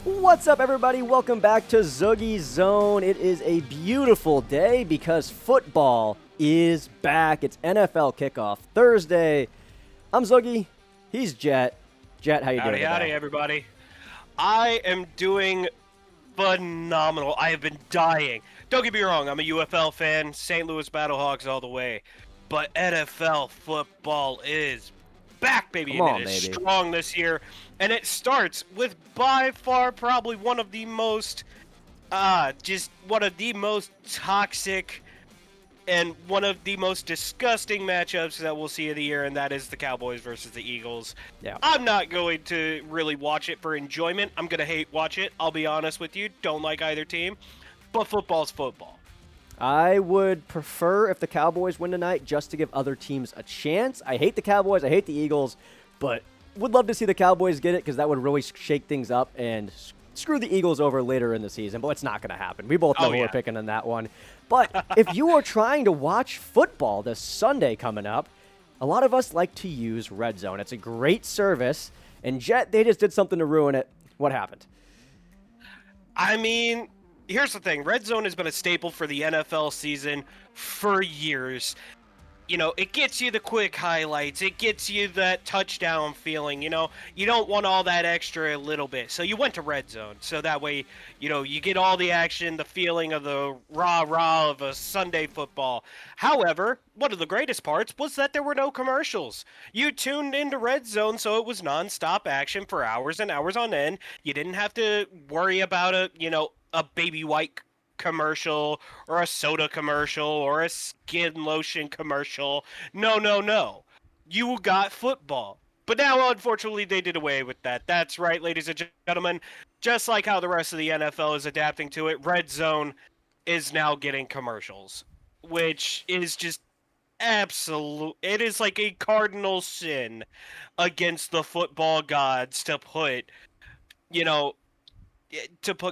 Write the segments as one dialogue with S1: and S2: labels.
S1: What's up, everybody? Welcome back to Zuggy Zone. It is a beautiful day because football is back. It's NFL kickoff Thursday. I'm Zuggy. He's Jet. Jet, how you doing today?
S2: Howdy, everybody. I am doing phenomenal. I have been dying. Don't get me wrong, I'm a UFL fan, St. Louis Battlehawks all the way. But NFL football is back, baby,
S1: Come
S2: and
S1: on,
S2: it is
S1: baby.
S2: strong this year. And it starts with by far probably one of the most, toxic and one of the most disgusting matchups that we'll see of the year, and that is the Cowboys versus the Eagles.
S1: Yeah.
S2: I'm not going to really watch it for enjoyment. I'm going to watch it. I'll be honest with you. Don't like either team. But football's football.
S1: I would prefer if the Cowboys win tonight just to give other teams a chance. I hate the Cowboys. I hate the Eagles. But would love to see the Cowboys get it because that would really shake things up and screw the Eagles over later in the season. But it's not going to happen. We both know who we're picking in that one. But if you are trying to watch football this Sunday coming up, a lot of us like to use Red Zone. It's a great service. And Jet, they just did something to ruin it. What happened?
S2: I mean, here's the thing. Red Zone has been a staple for the NFL season for years. You know, it gets you the quick highlights. It gets you that touchdown feeling. You know, you don't want all that extra little bit. So you went to Red Zone. So that way, you know, you get all the action, the feeling of the rah-rah of a Sunday football. However, one of the greatest parts was that there were no commercials. You tuned into Red Zone, so it was nonstop action for hours and hours on end. You didn't have to worry about a baby white commercial or a soda commercial or a skin lotion commercial. No. You got football. But now, unfortunately, they did away with that. That's right, ladies and gentlemen. Just like how the rest of the NFL is adapting to it, Red Zone is now getting commercials, which is just absolute. It is like a cardinal sin against the football gods to put,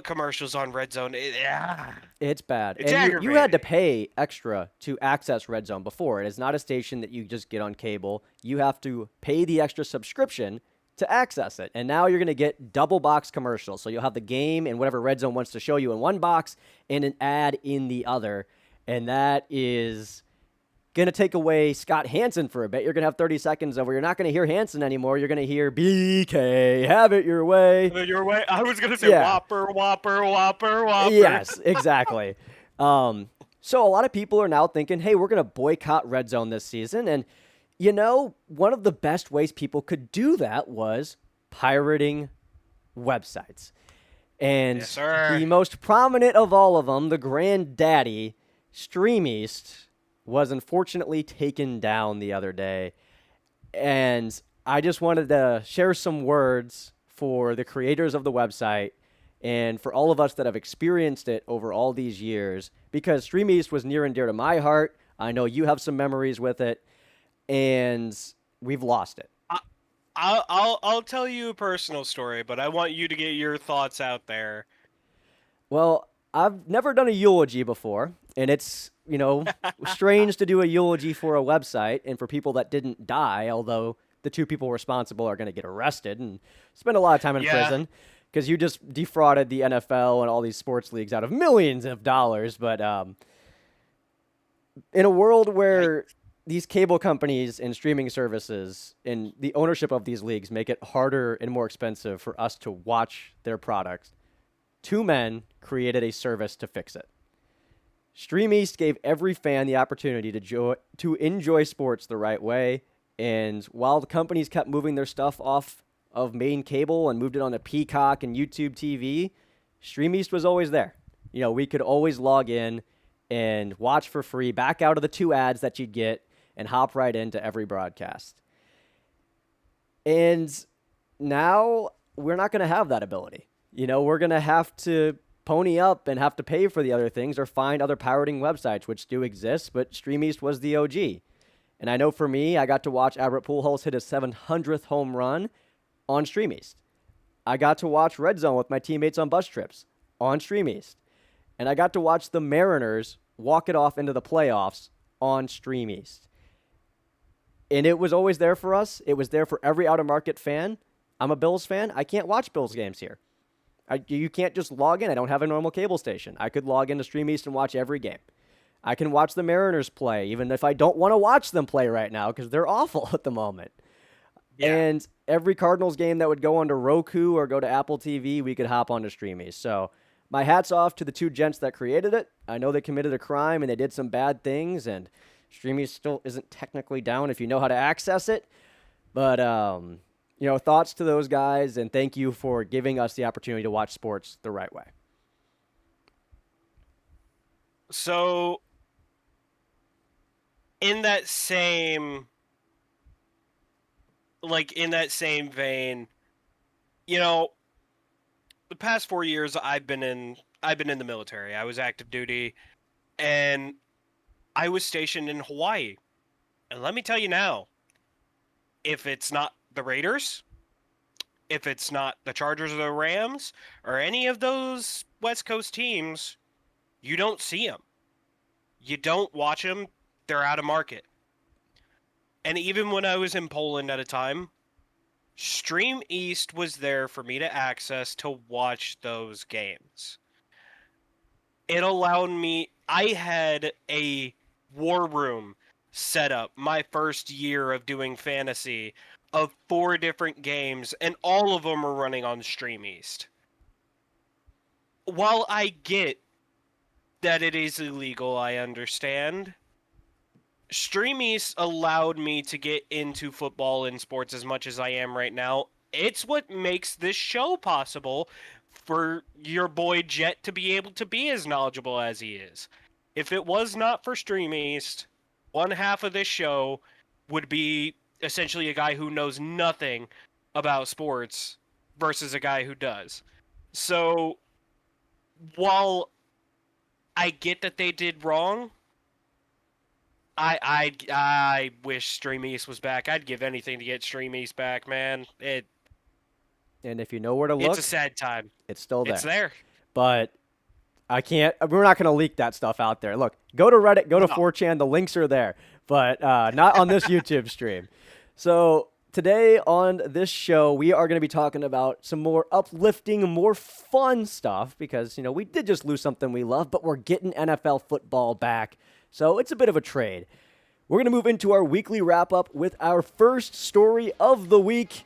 S2: commercials on Red Zone.
S1: It's bad.
S2: It's
S1: and you had to
S2: aggravating.
S1: pay extra to access Red Zone before. It is not a station that you just get on cable. You have to pay the extra subscription to access it. And now you're going to get double box commercials. So you'll have the game and whatever Red Zone wants to show you in one box and an ad in the other. And that is going to take away Scott Hansen for a bit. You're going to have 30 seconds of where you're not going to hear Hansen anymore. You're going to hear BK, have it your way.
S2: Your way? I was going to say Whopper.
S1: Yes, exactly. So a lot of people are now thinking, hey, we're going to boycott Red Zone this season. And, you know, one of the best ways people could do that was pirating websites. And
S2: Yes, sir.
S1: the most prominent of all of them, the granddaddy, StreamEast, was unfortunately taken down the other day. And I just wanted to share some words for the creators of the website and for all of us that have experienced it over all these years, because StreamEast was near and dear to my heart. I know you have some memories with it, and we've lost it.
S2: I'll tell you a personal story, but I want you to get your thoughts out there.
S1: Well, I've never done a eulogy before, and it's, you know, strange to do a eulogy for a website and for people that didn't die, although the two people responsible are going to get arrested and spend a lot of time in prison because you just defrauded the NFL and all these sports leagues out of millions of dollars. But in a world where these cable companies and streaming services and the ownership of these leagues make it harder and more expensive for us to watch their products, two men created a service to fix it. StreamEast gave every fan the opportunity to enjoy sports the right way, and while the companies kept moving their stuff off of main cable and moved it on to Peacock and YouTube TV, StreamEast was always there. You know, we could always log in and watch for free, back out of the two ads that you'd get, and hop right into every broadcast. And now we're not going to have that ability. You know, we're going to have to pony up and have to pay for the other things or find other pirating websites, which do exist, but StreamEast was the OG. And I know for me, I got to watch Albert Pujols hit his 700th home run on StreamEast. I got to watch Red Zone with my teammates on bus trips on StreamEast. And I got to watch the Mariners walk it off into the playoffs on StreamEast. And it was always there for us. It was there for every out-of-market fan. I'm a Bills fan. I can't watch Bills games here. You can't just log in. I don't have a normal cable station. I could log into Stream East and watch every game. I can watch the Mariners play, even if I don't want to watch them play right now because they're awful at the moment.
S2: Yeah.
S1: And every Cardinals game that would go onto Roku or go to Apple TV, we could hop onto Stream East. So my hat's off to the two gents that created it. I know they committed a crime and they did some bad things, and Stream East still isn't technically down if you know how to access it. But, thoughts to those guys, and thank you for giving us the opportunity to watch sports the right way.
S2: So, in that same vein, the past 4 years I've been in the military. I was active duty, and I was stationed in Hawaii. And let me tell you now, if it's not the Raiders, if it's not the Chargers or the Rams, or any of those West Coast teams, you don't see them. You don't watch them. They're out of market. And even when I was in Poland at a time, Stream East was there for me to access to watch those games. It allowed me, I had a war room set up my first year of doing fantasy of 4 different games, and all of them are running on Stream East. While I get that it is illegal, I understand. Stream East allowed me to get into football and sports as much as I am right now. It's what makes this show possible for your boy Jet to be able to be as knowledgeable as he is. If it was not for Stream East, one half of this show would be essentially a guy who knows nothing about sports versus a guy who does. So, while I get that they did wrong, I wish Stream East was back. I'd give anything to get Stream East back, man.
S1: And if you know where to look,
S2: It's a sad time.
S1: it's still there.
S2: It's there.
S1: But I can't. We're not going to leak that stuff out there. Look, go to Reddit, go to 4chan. The links are there, but not on this YouTube stream. So today on this show, we are going to be talking about some more uplifting, more fun stuff because we did just lose something we love, but we're getting NFL football back. So it's a bit of a trade. We're going to move into our weekly wrap-up with our first story of the week,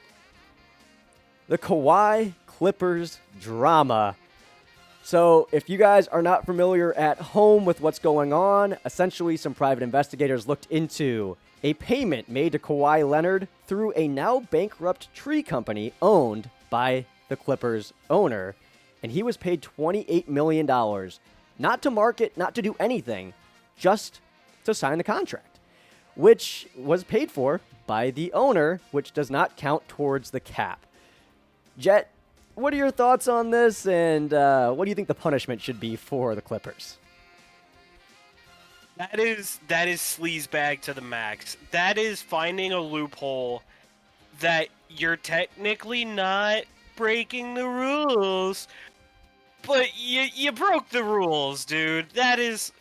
S1: the Kawhi Clippers drama. So if you guys are not familiar at home with what's going on, essentially some private investigators looked into a payment made to Kawhi Leonard through a now bankrupt tree company owned by the Clippers owner, and he was paid $28 million, not to market, not to do anything, just to sign the contract, which was paid for by the owner, which does not count towards the cap. Jet, what are your thoughts on this, and what do you think the punishment should be for the Clippers?
S2: That is sleazebag to the max. That is finding a loophole that you're technically not breaking the rules, but you broke the rules, dude. That is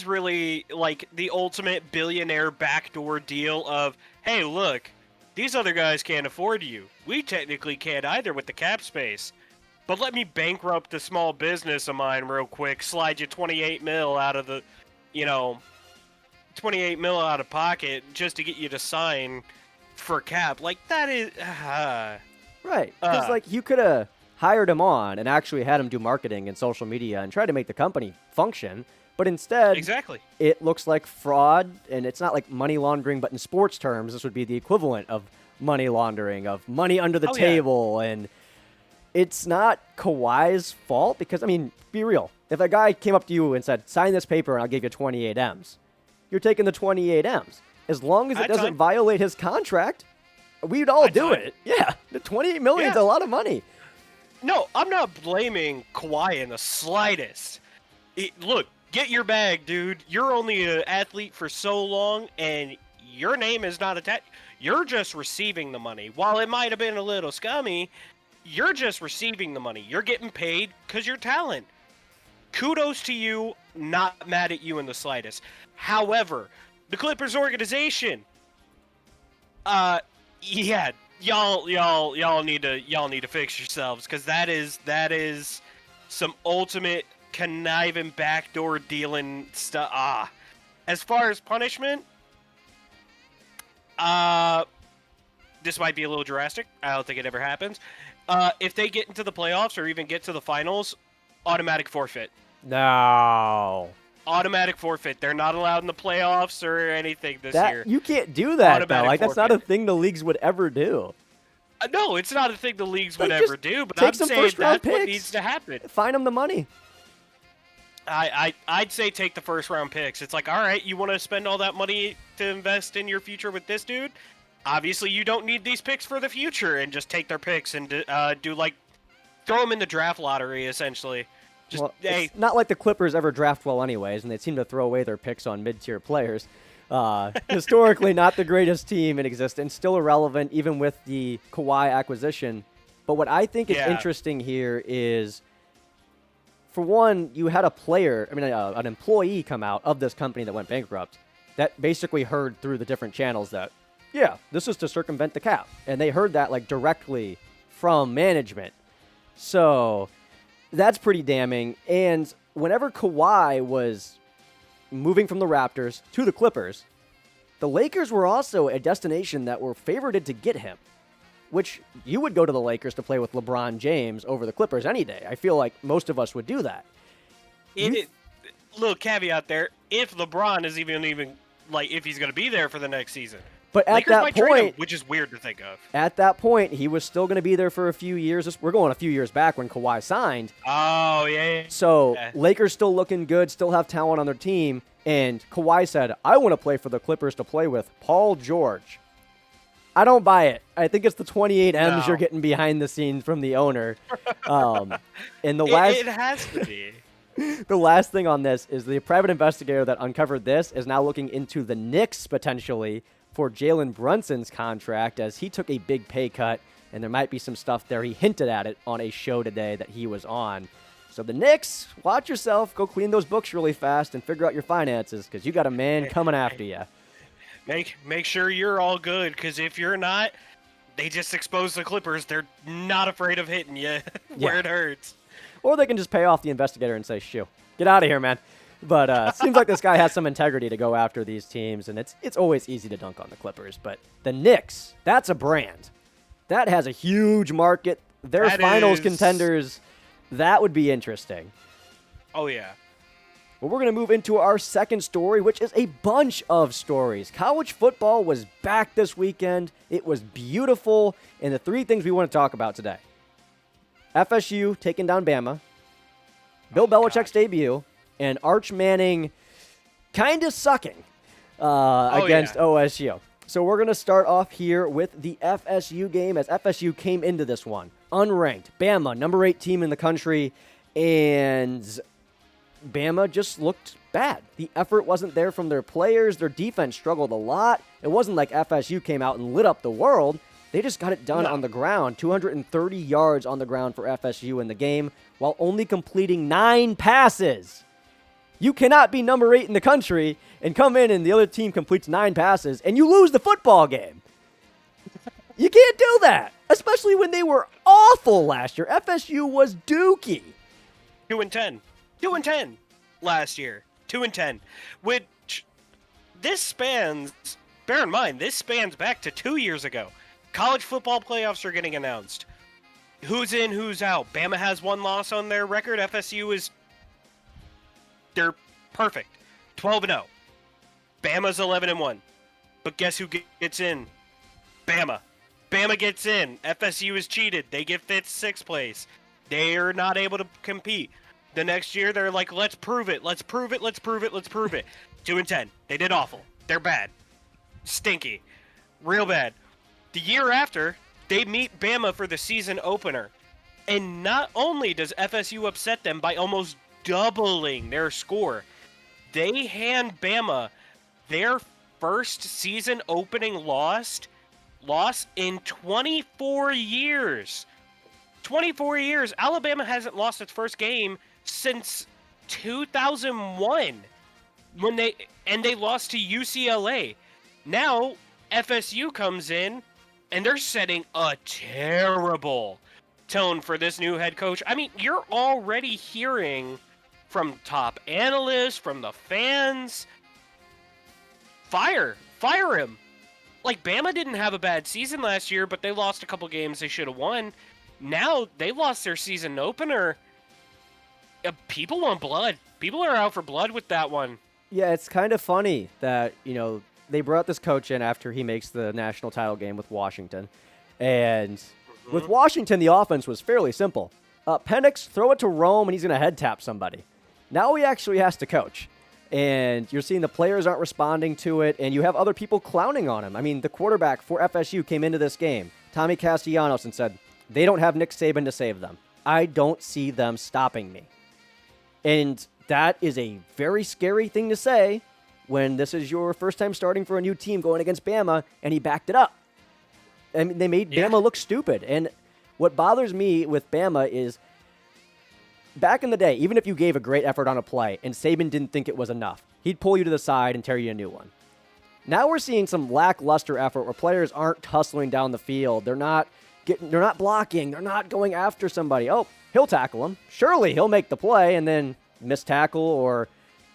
S2: really like the ultimate billionaire backdoor deal of, hey, look, these other guys can't afford you. We technically can't either with the cap space. But let me bankrupt a small business of mine real quick, slide you 28 mil out of the, 28 mil out of pocket just to get you to sign for cap. Like, that is...
S1: Right. Because, you could have hired him on and actually had him do marketing and social media and try to make the company function. But instead,
S2: exactly,
S1: it looks like fraud, and it's not like money laundering, but in sports terms, this would be the equivalent of money laundering, of money under the table, and it's not Kawhi's fault because, be real. If a guy came up to you and said, sign this paper and I'll give you 28 M's, you're taking the 28 M's. As long as it doesn't violate his contract, we'd all do it. Yeah, the 28 million is a lot of money.
S2: No, I'm not blaming Kawhi in the slightest. Look, get your bag, dude. You're only an athlete for so long, and your name is not attached. You're just receiving the money. While it might have been a little scummy, you're just receiving the money. You're getting paid because you're talent. Kudos to you. Not mad at you in the slightest. However, the Clippers organization, y'all need to fix yourselves, because that is some ultimate conniving backdoor dealing stuff. As far as punishment, this might be a little drastic. I don't think it ever happens. If they get into the playoffs or even get to the finals, automatic forfeit.
S1: No.
S2: Automatic forfeit. They're not allowed in the playoffs or anything this year.
S1: You can't do that,
S2: Automatic
S1: though. Like, that's not a
S2: forfeit.
S1: thing the leagues would ever do.
S2: No, it's not a thing the leagues would
S1: Like,
S2: ever
S1: just
S2: do, but
S1: take
S2: I'm
S1: some
S2: saying
S1: first-round
S2: that's what
S1: picks.
S2: needs to happen.
S1: Find them the money.
S2: I'd say take the first-round picks. It's like, all right, you want to spend all that money to invest in your future with this dude? Obviously, you don't need these picks for the future, and just take their picks and throw them in the draft lottery, essentially. Just,
S1: Well,
S2: hey,
S1: it's not like the Clippers ever draft well anyways, and they seem to throw away their picks on mid-tier players. Historically, not the greatest team in existence, still irrelevant even with the Kawhi acquisition. But what I think is interesting here is, for one, you had an employee come out of this company that went bankrupt that basically heard through the different channels that, yeah, this is to circumvent the cap. And they heard that, like, directly from management. So that's pretty damning. And whenever Kawhi was moving from the Raptors to the Clippers, the Lakers were also a destination that were favored to get him, which you would go to the Lakers to play with LeBron James over the Clippers any day. I feel like most of us would do that.
S2: Little caveat there, if LeBron is even like, if he's going to be there for the next season.
S1: But at
S2: Lakers
S1: that
S2: might trade him,
S1: point,
S2: which is weird to think of.
S1: At that point, he was still going to be there for a few years. We're going a few years back when Kawhi signed.
S2: Oh, yeah.
S1: So Lakers still looking good, still have talent on their team. And Kawhi said, I want to play for the Clippers to play with Paul George. I don't buy it. I think it's the 28 M's you're getting behind the scenes from the owner. And it
S2: has to be.
S1: The last thing on this is the private investigator that uncovered this is now looking into the Knicks potentially for Jalen Brunson's contract, as he took a big pay cut, and there might be some stuff there. He hinted at it on a show today that he was on. So the Knicks, watch yourself. Go clean those books really fast and figure out your finances, because you got a man coming after you.
S2: Make sure you're all good, because if you're not, they just expose the Clippers. They're not afraid of hitting you where it hurts.
S1: Or they can just pay off the investigator and say, shoo, get out of here, man. But seems like this guy has some integrity to go after these teams, and it's always easy to dunk on the Clippers. But the Knicks, that's a brand. That has a huge market. They're finals contenders. That would be interesting.
S2: Oh, yeah.
S1: Well, we're going to move into our second story, which is a bunch of stories. College football was back this weekend. It was beautiful. And the three things we want to talk about today: FSU taking down Bama, Bill Belichick's debut, and Arch Manning kind of sucking against OSU. So we're going to start off here with the FSU game, as FSU came into this one unranked. Bama, number 8 team in the country, and Bama just looked bad. The effort wasn't there from their players. Their defense struggled a lot. It wasn't like FSU came out and lit up the world. They just got it done on the ground. 230 yards on the ground for FSU in the game, while only completing 9 passes. You cannot be number 8 in the country and come in and the other team completes 9 passes and you lose the football game. You can't do that, especially when they were awful last year. FSU was dookie.
S2: 2-10. 2-10 last year. 2-10. Which, this spans, bear in mind, this spans back to 2 years ago. College football playoffs are getting announced. Who's in, who's out? Bama has 1 loss on their record. FSU is, they're perfect. 12-0. Bama's 11-1. But guess who gets in? Bama. Bama gets in. FSU is cheated. They get 5th, 6th place. They are not able to compete. The next year, they're like, let's prove it. Let's prove it. Let's prove it. Let's prove it. 2-10. They did awful. They're bad. Stinky. Real bad. The year after, they meet Bama for the season opener. And not only does FSU upset them by almost doubling their score, they hand Bama their first season opening loss in 24 years. 24 years. Alabama hasn't lost its first game since 2001 when they lost to UCLA. Now FSU comes in And they're setting a terrible tone for this new head coach. I mean, you're already hearing from top analysts, from the fans, fire him. Like, Bama didn't have a bad season last year, but they lost a couple games they should have won. Now they lost their season opener. People want blood. People are out for blood with that one.
S1: Yeah, it's kind of funny that, they brought this coach in after he makes the national title game with Washington. And with Washington, the offense was fairly simple. Penix, throw it to Rome, and he's going to head tap somebody. Now he actually has to coach. And you're seeing the players aren't responding to it, and you have other people clowning on him. I mean, the quarterback for FSU came into this game, Tommy Castellanos, and said, they don't have Nick Saban to save them. I don't see them stopping me. And that is a very scary thing to say when this is your first time starting for a new team going against Bama, and he backed it up. I mean, they made Bama look stupid. And what bothers me with Bama is, back in the day, even if you gave a great effort on a play and Saban didn't think it was enough, he'd pull you to the side and tear you a new one. Now we're seeing some lackluster effort where players aren't hustling down the field. They're not blocking. They're not going after somebody. Oh, he'll tackle him. Surely he'll make the play and then miss tackle or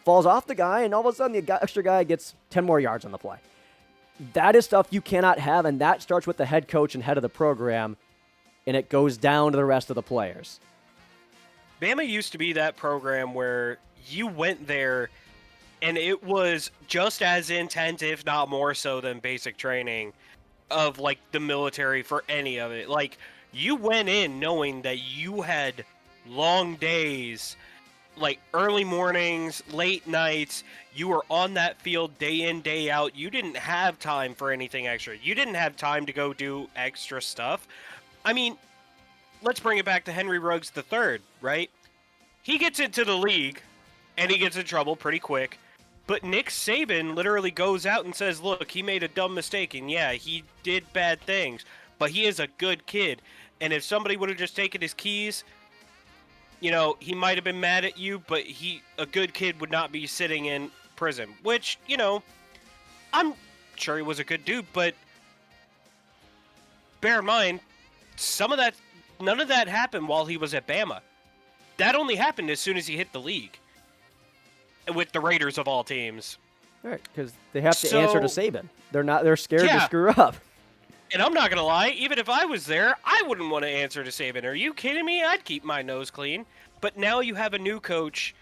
S1: falls off the guy, and all of a sudden the extra guy gets 10 more yards on the play. That is stuff you cannot have, and that starts with the head coach and head of the program, and it goes down to the rest of the players.
S2: Bama used to be that program where you went there and it was just as intense, if not more so, than basic training of, like, the military for any of it. Like, you went in knowing that you had long days, like early mornings, late nights. You were on that field day in, day out. You didn't have time for anything extra. You didn't have time to go do extra stuff. I mean, let's bring it back to Henry Ruggs III, right? He gets into the league, and he gets in trouble pretty quick. But Nick Saban literally goes out and says, look, he made a dumb mistake, and yeah, he did bad things, but he is a good kid. And if somebody would have just taken his keys, he might have been mad at you, but a good kid would not be sitting in prison. Which, I'm sure he was a good dude, but bear in mind, none of that happened while he was at Bama. That only happened as soon as he hit the league. With the Raiders of all teams.
S1: Right, because they have to answer to Saban. They're scared to screw up.
S2: And I'm not going to lie, even if I was there, I wouldn't want to answer to Saban. Are you kidding me? I'd keep my nose clean. But now you have a new coach,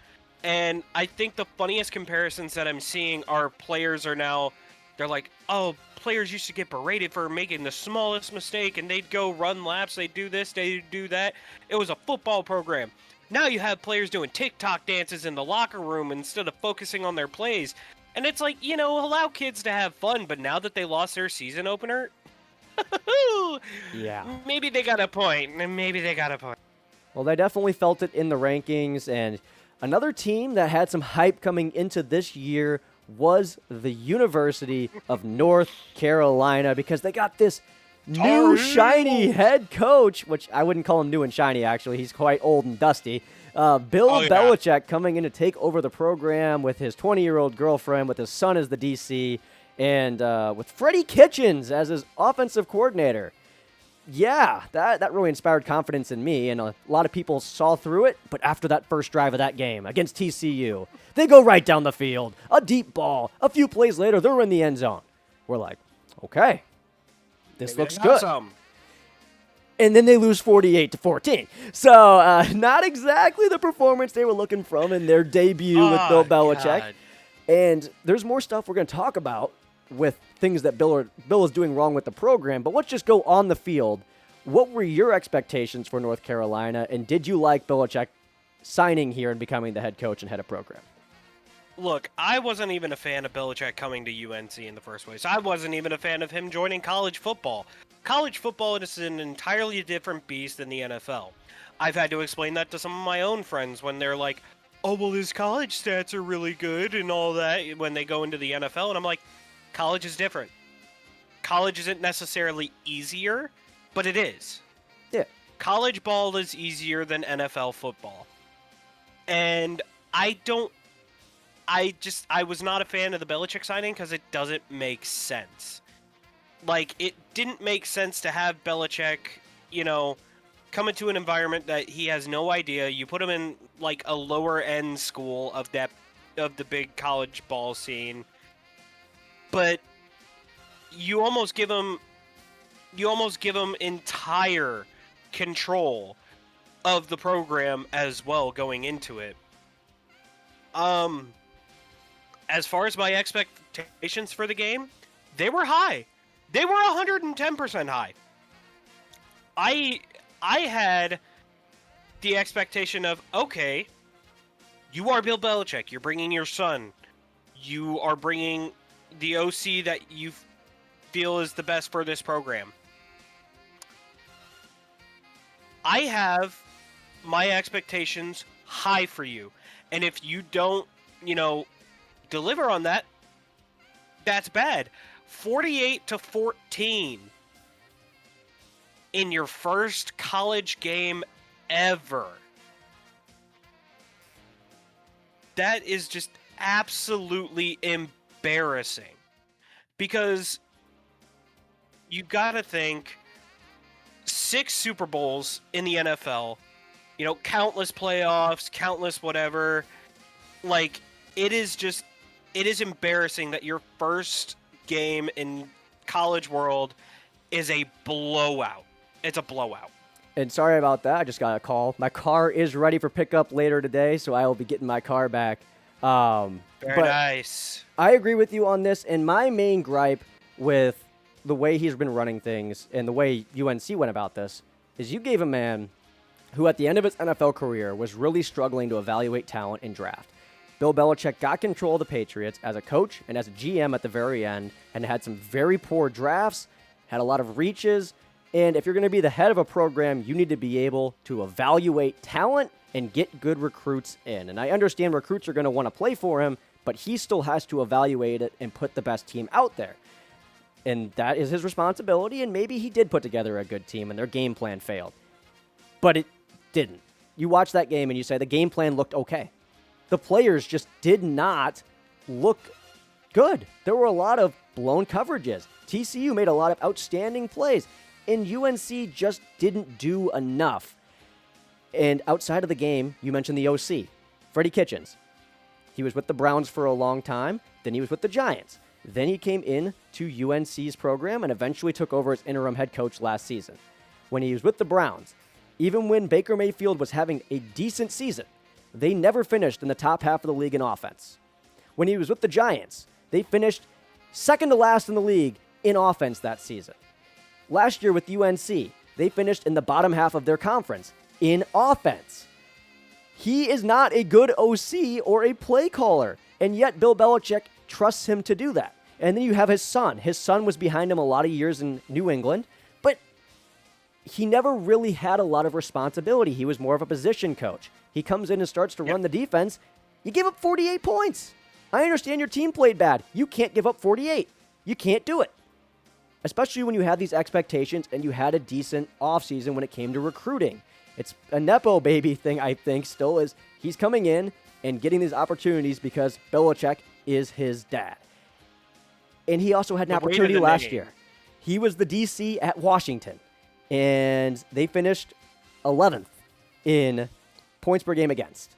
S2: and I think the funniest comparisons that I'm seeing are players are now, they're like, oh, players used to get berated for making the smallest mistake, and they'd go run laps, they'd do this, they'd do that. It was a football program. Now you have players doing TikTok dances in the locker room instead of focusing on their plays. And it's like, allow kids to have fun, but now that they lost their season opener,
S1: yeah,
S2: maybe they got a point.
S1: Well, they definitely felt it in the rankings, and another team that had some hype coming into this year was the University of North Carolina, because they got this new shiny head coach, which I wouldn't call him new and shiny, actually. He's quite old and dusty. Belichick coming in to take over the program with his 20-year-old girlfriend, with his son as the DC, and with Freddie Kitchens as his offensive coordinator. Yeah, that really inspired confidence in me, and a lot of people saw through it, but after that first drive of that game against TCU, they go right down the field, a deep ball, a few plays later, they're in the end zone. We're like, okay, this looks good. And then they lose 48-14. So not exactly the performance they were looking from in their debut with Bill Belichick. God. And there's more stuff we're going to talk about with things that Bill is doing wrong with the program. But let's just go on the field. What were your expectations for North Carolina? And did you like Belichick signing here and becoming the head coach and head of program?
S2: Look, I wasn't even a fan of Belichick coming to UNC in the first place. I wasn't even a fan of him joining college football. College football is an entirely different beast than the NFL. I've had to explain that to some of my own friends when they're like, oh, well, his college stats are really good and all that when they go into the NFL. And I'm like, college is different. College isn't necessarily easier, but it is.
S1: Yeah.
S2: College ball is easier than NFL football. And I was not a fan of the Belichick signing because it doesn't make sense. Like, it didn't make sense to have Belichick, come into an environment that he has no idea. You put him in, like, a lower end school of the big college ball scene, but you almost give him entire control of the program as well going into it. As far as my expectations for the game, they were high. They were 110% high. I had the expectation of, okay, you are Bill Belichick. You're bringing your son. You are bringing the OC that you feel is the best for this program. I have my expectations high for you. And if you don't, deliver on that, that's bad. 48-14 in your first college game ever. That is just absolutely embarrassing. Because you gotta think 6 Super Bowls in the NFL, countless playoffs, countless whatever. Like, it is embarrassing that your first game in college world is a blowout. It's a blowout.
S1: And sorry about that. I just got a call. My car is ready for pickup later today, so I will be getting my car back.
S2: Very nice.
S1: I agree with you on this, and my main gripe with the way he's been running things and the way UNC went about this is you gave a man who at the end of his NFL career was really struggling to evaluate talent in draft. Bill Belichick got control of the Patriots as a coach and as a GM at the very end and had some very poor drafts, had a lot of reaches, and if you're going to be the head of a program, you need to be able to evaluate talent and get good recruits in. And I understand recruits are going to want to play for him, but he still has to evaluate it and put the best team out there. And that is his responsibility, and maybe he did put together a good team and their game plan failed. But it didn't. You watch that game and you say the game plan looked okay. The players just did not look good. There were a lot of blown coverages. TCU made a lot of outstanding plays, and UNC just didn't do enough. And outside of the game, you mentioned the OC, Freddie Kitchens. He was with the Browns for a long time, then he was with the Giants. Then he came in to UNC's program and eventually took over as interim head coach last season. When he was with the Browns, even when Baker Mayfield was having a decent season, they never finished in the top half of the league in offense. When he was with the Giants, they finished second to last in the league in offense that season. Last year with UNC, they finished in the bottom half of their conference in offense. He is not a good OC or a play caller, and yet Bill Belichick trusts him to do that. And then you have his son. His son was behind him a lot of years in New England, but he never really had a lot of responsibility. He was more of a position coach. He comes in and starts to run the defense. You give up 48 points. I understand your team played bad. You can't give up 48. You can't do it. Especially when you have these expectations and you had a decent offseason when it came to recruiting. It's a Nepo baby thing, I think, still is he's coming in and getting these opportunities because Belichick is his dad. And he also had an opportunity last year. He was the DC at Washington, and they finished 11th in points per game against.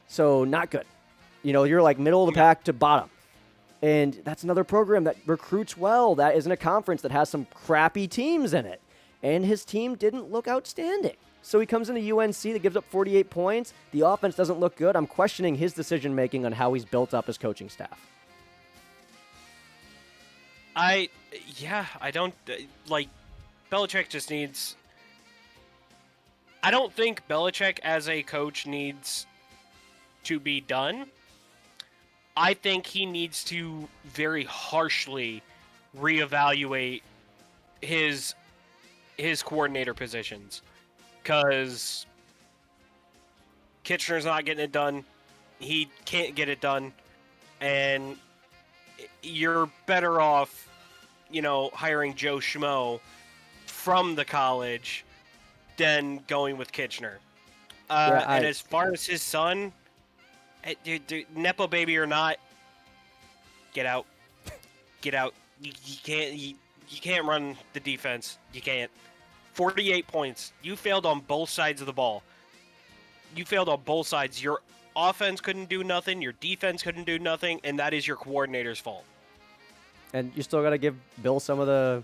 S1: So not good. You're like middle of the pack to bottom. And that's another program that recruits well. That isn't a conference that has some crappy teams in it. And his team didn't look outstanding. So he comes into UNC that gives up 48 points. The offense doesn't look good. I'm questioning his decision-making on how he's built up his coaching staff.
S2: I don't, Belichick just needs... I don't think Belichick as a coach needs to be done. I think he needs to very harshly reevaluate his coordinator positions. Because Kitchener's not getting it done. He can't get it done. And you're better off, hiring Joe Schmo from the college than going with Kitchener. And as far as his son, dude, Nepo baby or not, get out. Get out. You can't. You can't run the defense. You can't. 48 points. You failed on both sides of the ball. You failed on both sides. Your offense couldn't do nothing. Your defense couldn't do nothing, and that is your coordinator's fault.
S1: And you still got to give Bill some of the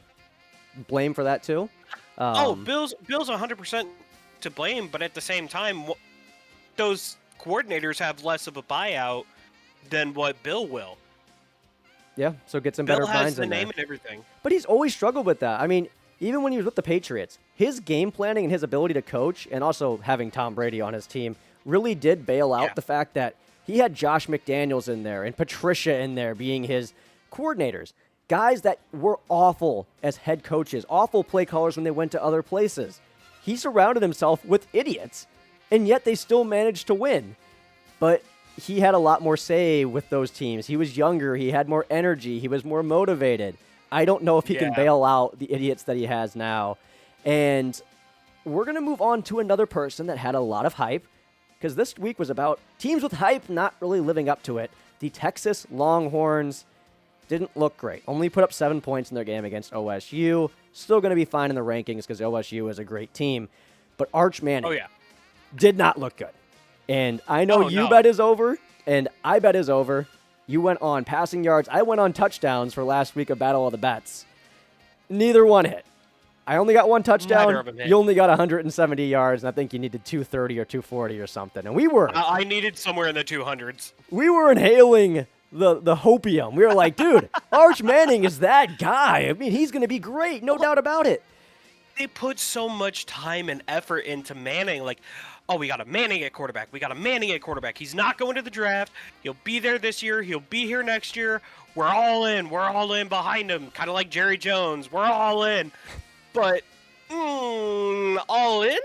S1: blame for that too.
S2: Bill's 100% to blame, but at the same time, those coordinators have less of a buyout than what Bill will.
S1: Yeah, so get some better
S2: Bill has
S1: minds
S2: the
S1: in there.
S2: name and everything.
S1: But he's always struggled with that. I mean, even when he was with the Patriots, his game planning and his ability to coach, and also having Tom Brady on his team, really did bail out the fact that he had Josh McDaniels in there and Patricia in there being his coordinators. Guys that were awful as head coaches, awful play callers when they went to other places. He surrounded himself with idiots, and yet they still managed to win. But he had a lot more say with those teams. He was younger. He had more energy. He was more motivated. I don't know if he can bail out the idiots that he has now. And we're going to move on to another person that had a lot of hype, because this week was about teams with hype not really living up to it. The Texas Longhorns didn't look great. Only put up 7 points in their game against OSU. Still going to be fine in the rankings because OSU is a great team. But Arch Manning did not look good. And I know bet is over, and I bet is over. You went on passing yards. I went on touchdowns for last week of Battle of the Bets. Neither one hit. I only got one touchdown. You only got 170 yards, and I think you needed 230 or 240 or something. And we were...
S2: I needed somewhere in the 200s.
S1: We were inhaling the hopium. We were like, dude, Arch Manning is that guy. I mean, he's going to be great. No doubt about it.
S2: They put so much time and effort into Manning. Like, oh, we got a Manning at quarterback. We got a Manning at quarterback. He's not going to the draft. He'll be there this year. He'll be here next year. We're all in. We're all in behind him. Kind of like Jerry Jones. We're all in. But, all in?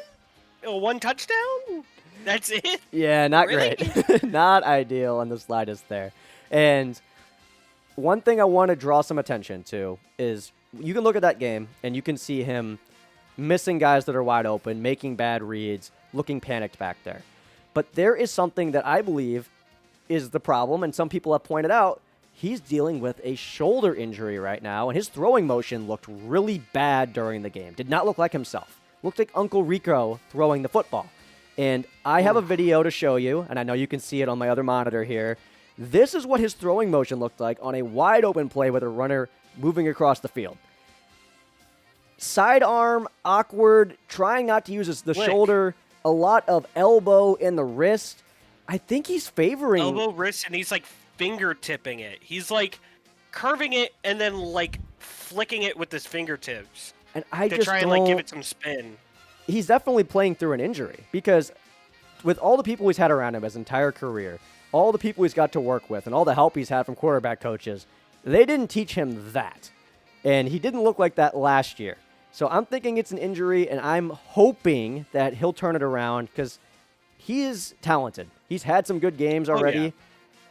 S2: One touchdown? That's it?
S1: Yeah, not great. Not ideal on the slightest there. And one thing I want to draw some attention to is you can look at that game and you can see him missing guys that are wide open, making bad reads, looking panicked back there. But there is something that I believe is the problem, and some people have pointed out, he's dealing with a shoulder injury right now, and his throwing motion looked really bad during the game. Did not look like himself. Looked like Uncle Rico throwing the football. And I have a video to show you, and I know you can see it on my other monitor here. This is what his throwing motion looked like on a wide open play with a runner moving across the field. Sidearm, awkward, trying not to use the shoulder, a lot of elbow in the wrist. I think he's favoring...
S2: elbow, wrist, and he's like fingertipping it. He's like curving it and then like flicking it with his fingertips.
S1: And I
S2: to
S1: just
S2: try and like give it some spin.
S1: He's definitely playing through an injury because with all the people he's had around him his entire career, all the people he's got to work with, and all the help he's had from quarterback coaches, they didn't teach him that. And he didn't look like that last year. So I'm thinking it's an injury, and I'm hoping that he'll turn it around because he is talented. He's had some good games already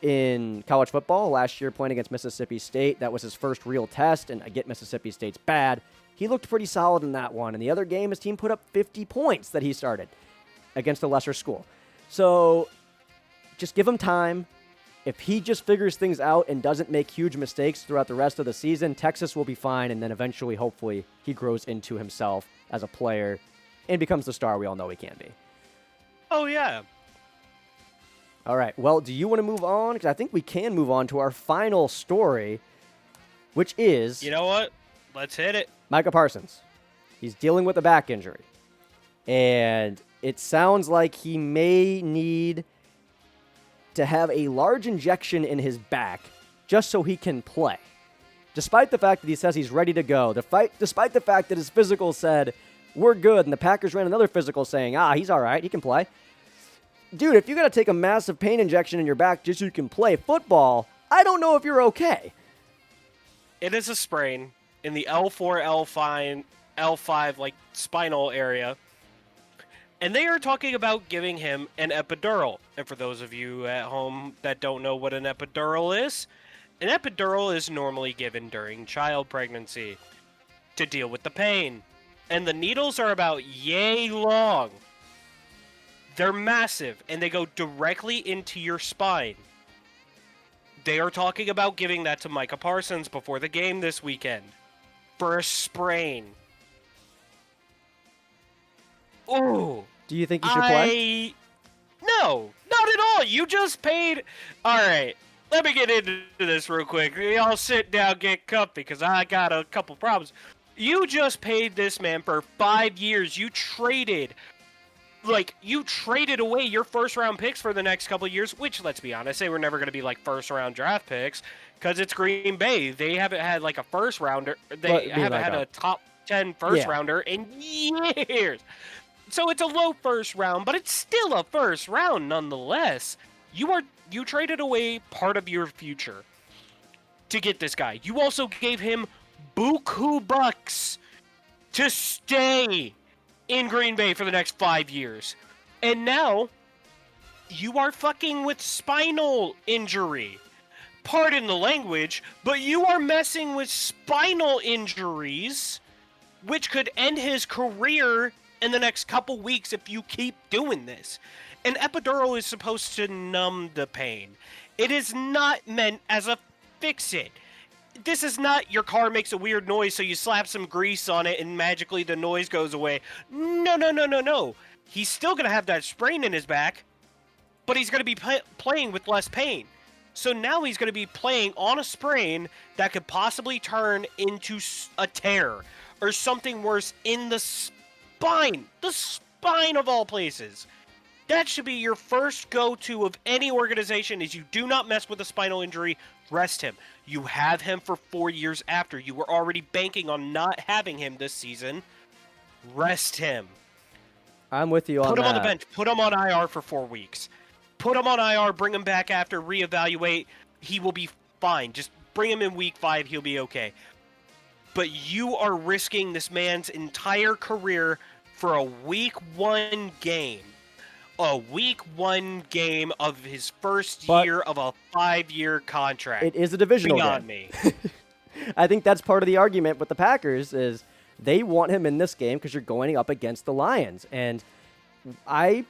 S1: in college football. Last year playing against Mississippi State, that was his first real test, and I get Mississippi State's bad. He looked pretty solid in that one. And the other game, his team put up 50 points that he started against a lesser school. So just give him time. If he just figures things out and doesn't make huge mistakes throughout the rest of the season, Texas will be fine, and then eventually, hopefully, he grows into himself as a player and becomes the star we all know he can be.
S2: Oh, yeah.
S1: All right. Well, do you want to move on? Because I think we can move on to our final story, which is...
S2: you know what? Let's hit it.
S1: Micah Parsons. He's dealing with a back injury. And it sounds like he may need to have a large injection in his back just so he can play. Despite the fact that he says he's ready to go, despite the fact that his physical said, we're good, and the Packers ran another physical saying, he's all right, he can play. Dude, if you got to take a massive pain injection in your back just so you can play football, I don't know if you're okay.
S2: It is a sprain in the L4, L5, like spinal area. And they are talking about giving him an epidural. And for those of you at home that don't know what an epidural is normally given during child pregnancy to deal with the pain. And the needles are about yay long. They're massive, and they go directly into your spine. They are talking about giving that to Micah Parsons before the game this weekend. for a sprain. Ooh.
S1: Do you think he should play?
S2: No, not at all. You just paid. All right, let me get into this real quick. Y'all sit down, get comfy, because I got a couple problems. You just paid this man for 5 years. You traded away your first-round picks for the next couple of years, which, let's be honest, they were never going to be like first-round draft picks because it's Green Bay. They haven't had like a first-rounder. They haven't had a top 10 first-rounder in years. So it's a low first round, but it's still a first round nonetheless. You traded away part of your future to get this guy. You also gave him buku bucks to stay in Green Bay for the next 5 years. And now you are fucking with spinal injury. Pardon the language, but you are messing with spinal injuries, which could end his career in the next couple weeks if you keep doing this. An epidural is supposed to numb the pain. It is not meant as a fix-it. This is not your car makes a weird noise, so you slap some grease on it and magically the noise goes away. No. He's still going to have that sprain in his back, but he's going to be playing with less pain. So now he's going to be playing on a sprain that could possibly turn into a tear or something worse in the spine of all places. That should be your first go-to of any organization is you do not mess with a spinal injury, rest him. You have him for 4 years after. You were already banking on not having him this season. Rest him.
S1: I'm with you on that.
S2: Put him on the bench. Put him on IR for 4 weeks. Put him on IR, bring him back after, reevaluate. He will be fine. Just bring him in week 5, he'll be okay. But you are risking this man's entire career for a week 1 game. A week 1 game of his first year of a 5-year contract.
S1: It is a divisional
S2: Beyond
S1: game.
S2: me.
S1: I think that's part of the argument with the Packers is they want him in this game because you're going up against the Lions. And I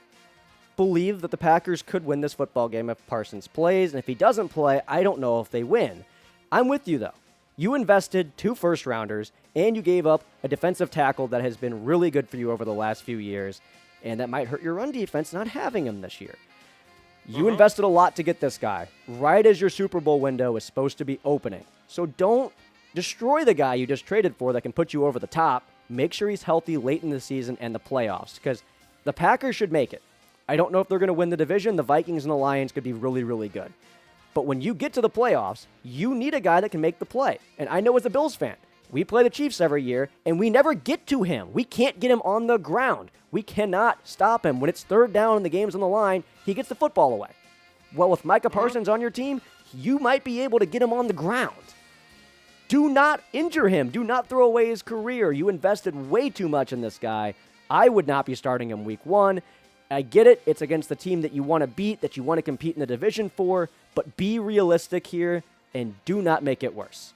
S1: believe that the Packers could win this football game if Parsons plays. And if he doesn't play, I don't know if they win. I'm with you, though. You invested 2 first-rounders, and you gave up a defensive tackle that has been really good for you over the last few years, and that might hurt your run defense not having him this year. You invested a lot to get this guy, right as your Super Bowl window is supposed to be opening. So don't destroy the guy you just traded for that can put you over the top. Make sure he's healthy late in the season and the playoffs, because the Packers should make it. I don't know if they're going to win the division. The Vikings and the Lions could be really, really good. But when you get to the playoffs, you need a guy that can make the play. And I know as a Bills fan, we play the Chiefs every year, and we never get to him. We can't get him on the ground. We cannot stop him. When it's 3rd down and the game's on the line, he gets the football away. Well, with Micah Parsons on your team, you might be able to get him on the ground. Do not injure him. Do not throw away his career. You invested way too much in this guy. I would not be starting him week 1. I get it. It's against the team that you want to beat, that you want to compete in the division for, but be realistic here and do not make it worse.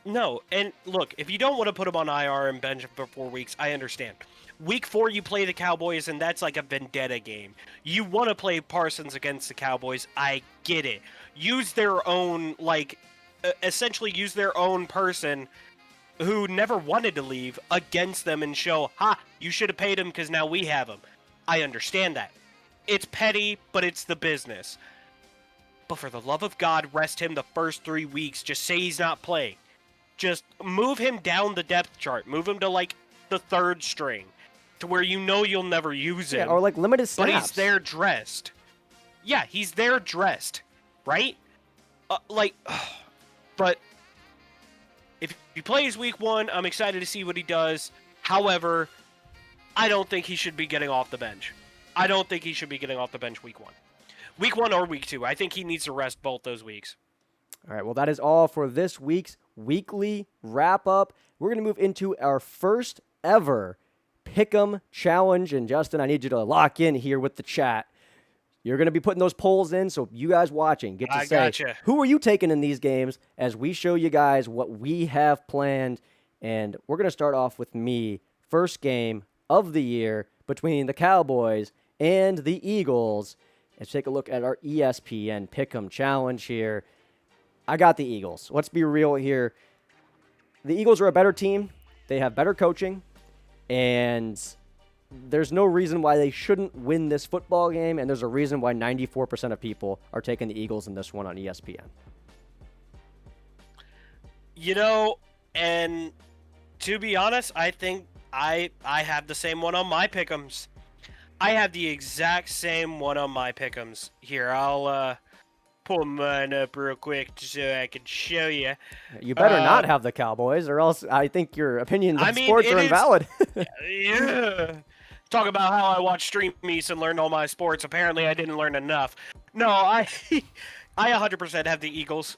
S2: No, and look, if you don't want to put him on IR and bench him for 4 weeks, I understand. Week 4, you play the Cowboys, and that's like a vendetta game. You want to play Parsons against the Cowboys, I get it. Use their own, essentially use their own person who never wanted to leave against them and show, you should have paid him because now we have him. I understand that. It's petty, but it's the business. But for the love of God, rest him the first 3 weeks. Just say he's not playing. Just move him down the depth chart. Move him to, the 3rd string. To where you know you'll never use him.
S1: Yeah, or, limited snaps.
S2: But he's there dressed. Yeah, he's there dressed. Right? But if he plays week 1, I'm excited to see what he does. However, I don't think he should be getting off the bench. I don't think he should be getting off the bench week 1. Week 1 or week 2. I think he needs to rest both those weeks.
S1: All right, well, that is all for this week's weekly wrap-up. We're going to move into our first ever Pick'em Challenge. And, Justin, I need you to lock in here with the chat. You're going to be putting those polls in, so you guys watching get to say,
S2: gotcha.
S1: Who are you taking in these games as we show you guys what we have planned. And we're going to start off with me. First game of the year between the Cowboys and the Eagles. Let's take a look at our ESPN Pick'em Challenge here. I got the Eagles. Let's be real here. the Eagles are a better team. They have better coaching, and there's no reason why they shouldn't win this football game, and there's a reason why 94% of people are taking the Eagles in this one on ESPN.
S2: And to be honest, I think I have the same one on my pick'ems. I have the exact same one on my pick'ems. Here, I'll pull mine up real quick so I can show you.
S1: You better not have the Cowboys, or else I think your opinions on sports are invalid.
S2: Yeah. Talk about how I watch Stream Meets and learn all my sports. Apparently, I didn't learn enough. No, I 100% have the Eagles.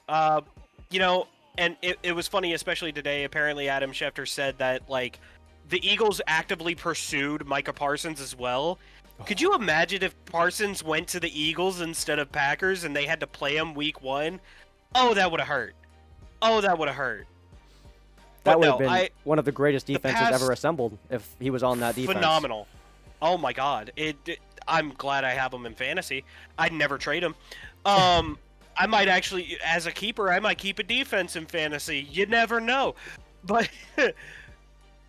S2: And it was funny, especially today. Apparently, Adam Schefter said that, like, the Eagles actively pursued Micah Parsons as well. Could you imagine if Parsons went to the Eagles instead of Packers and they had to play him week 1? Oh, that would have hurt.
S1: That would have been one of the greatest defenses ever assembled if he was on that defense.
S2: Phenomenal. Oh, my God. I'm glad I have him in fantasy. I'd never trade him. I might actually, as a keeper, I might keep a defense in fantasy. You never know. But,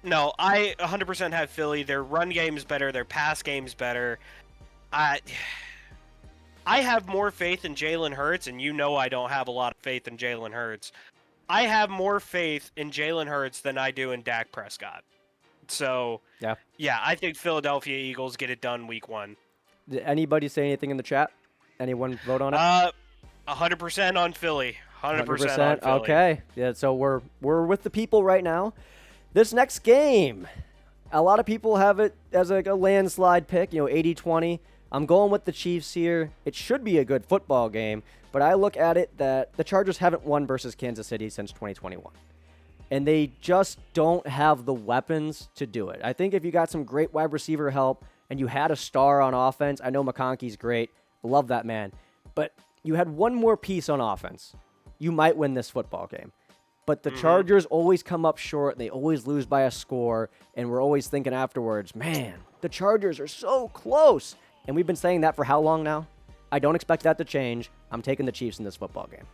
S2: no, I 100% have Philly. Their run game's better. Their pass game's better. I have more faith in Jalen Hurts, and I don't have a lot of faith in Jalen Hurts. I have more faith in Jalen Hurts than I do in Dak Prescott. So, yeah, I think Philadelphia Eagles get it done week 1.
S1: Did anybody say anything in the chat? Anyone vote on it?
S2: 100% on Philly. 100% on Philly.
S1: Okay. Yeah, so we're with the people right now. This next game, a lot of people have it as a landslide pick, 80-20. I'm going with the Chiefs here. It should be a good football game, but I look at it that the Chargers haven't won versus Kansas City since 2021. And they just don't have the weapons to do it. I think if you got some great wide receiver help and you had a star on offense, I know McConkey's great. Love that man. But you had one more piece on offense, you might win this football game. But the Chargers always come up short. They always lose by a score. And we're always thinking afterwards, man, the Chargers are so close. And we've been saying that for how long now? I don't expect that to change. I'm taking the Chiefs in this football game.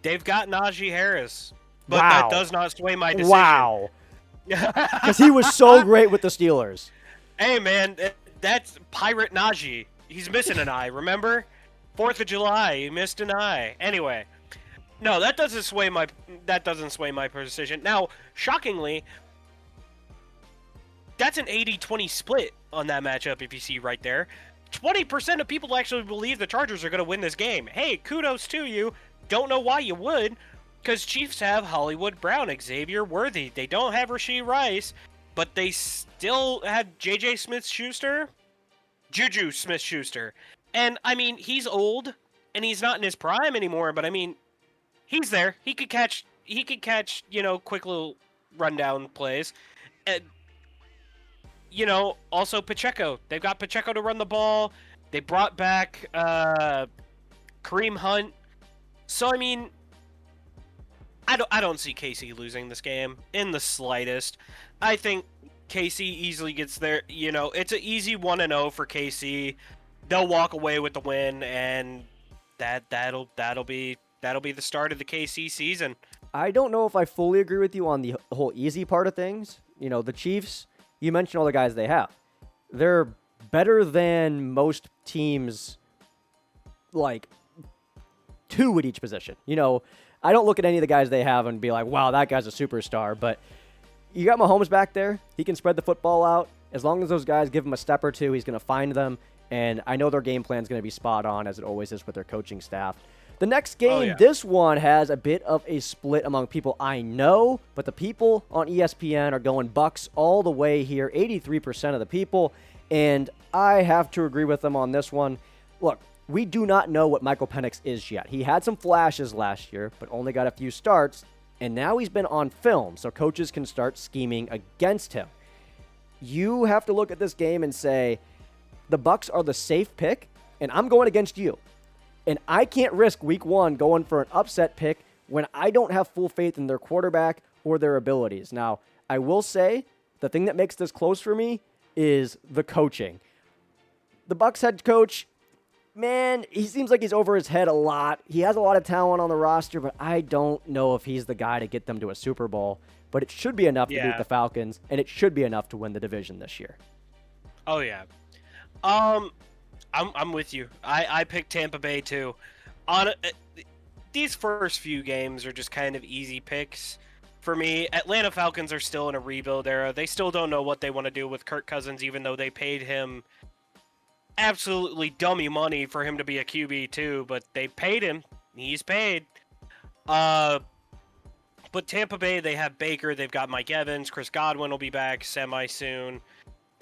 S2: They've got Najee Harris. But that does not sway my decision.
S1: Wow. Because he was so great with the Steelers.
S2: Hey, man, that's Pirate Najee. He's missing an eye, remember? 4th of July, he missed an eye. Anyway, no, that doesn't sway my decision. Now, shockingly, that's an 80-20 split on that matchup if you see right there. 20% of people actually believe the Chargers are going to win this game. Hey, kudos to you. Don't know why you would, because Chiefs have Hollywood Brown, Xavier Worthy. They don't have Rashee Rice, but they still have Juju Smith-Schuster. And, I mean, he's old, and he's not in his prime anymore, but, I mean, he's there. He could catch, quick little rundown plays. And, also Pacheco. They've got Pacheco to run the ball. They brought back Kareem Hunt. So, I mean, I don't see KC losing this game in the slightest. I think KC easily gets there. It's an easy 1-0 for KC. They'll walk away with the win, and that'll be the start of the KC season.
S1: I don't know if I fully agree with you on the whole easy part of things. The Chiefs, you mentioned all the guys they have. They're better than most teams, like, 2 at each position. I don't look at any of the guys they have and be like, wow, that guy's a superstar. But you got Mahomes back there. He can spread the football out. As long as those guys give him a step or two, he's going to find them. And I know their game plan is going to be spot on, as it always is with their coaching staff. The next game, This one has a bit of a split among people I know, but the people on ESPN are going Bucks all the way here, 83% of the people, and I have to agree with them on this one. Look, we do not know what Michael Penix is yet. He had some flashes last year, but only got a few starts, and now he's been on film, so coaches can start scheming against him. You have to look at this game and say, the Bucks are the safe pick, and I'm going against you. And I can't risk week 1 going for an upset pick when I don't have full faith in their quarterback or their abilities. Now, I will say the thing that makes this close for me is the coaching. The Bucks head coach, Man, he seems like he's over his head a lot. He has a lot of talent on the roster, but I don't know if he's the guy to get them to a Super Bowl. But it should be enough to beat
S2: Yeah.
S1: the Falcons, and it should be enough to win the division this year.
S2: Oh yeah. I'm with you. I picked Tampa Bay too. On these first few games are just kind of easy picks for me. Atlanta Falcons are still in a rebuild era. They still don't know what they want to do with Kirk Cousins, even though they paid him absolutely dummy money for him to be a QB too. But they paid him. He's paid. But Tampa Bay, they have Baker. They've got Mike Evans. Chris Godwin will be back semi soon.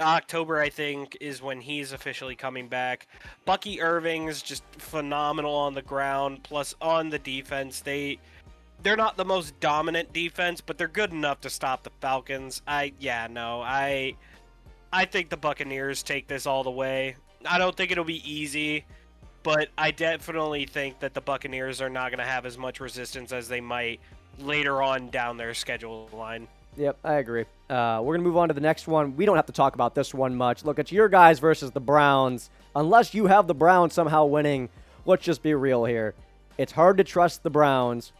S2: October, I think, is when he's officially coming back. Bucky Irving's just phenomenal on the ground, plus on the defense. They're not the most dominant defense, but they're good enough to stop the Falcons. I think the Buccaneers take this all the way. I don't think it'll be easy, but I definitely think that the Buccaneers are not going to have as much resistance as they might later on down their schedule line.
S1: Yep, I agree. We're going to move on to the next one. We don't have to talk about this one much. Look, it's your guys versus the Browns. Unless you have the Browns somehow winning, let's just be real here. It's hard to trust the Browns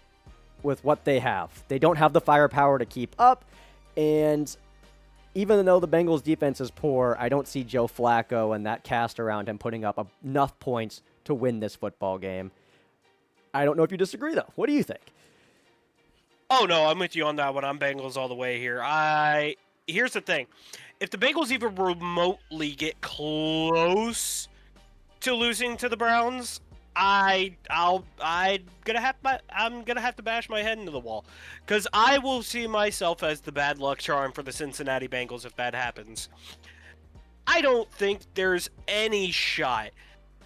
S1: with what they have. They don't have the firepower to keep up, and even though the Bengals' defense is poor, I don't see Joe Flacco and that cast around him putting up enough points to win this football game. I don't know if you disagree, though. What do you think?
S2: Oh, no, I'm with you on that one. I'm Bengals all the way here. Here's the thing. If the Bengals even remotely get close to losing to the Browns, I'm gonna have to bash my head into the wall, because I will see myself as the bad luck charm for the Cincinnati Bengals if that happens. I don't think there's any shot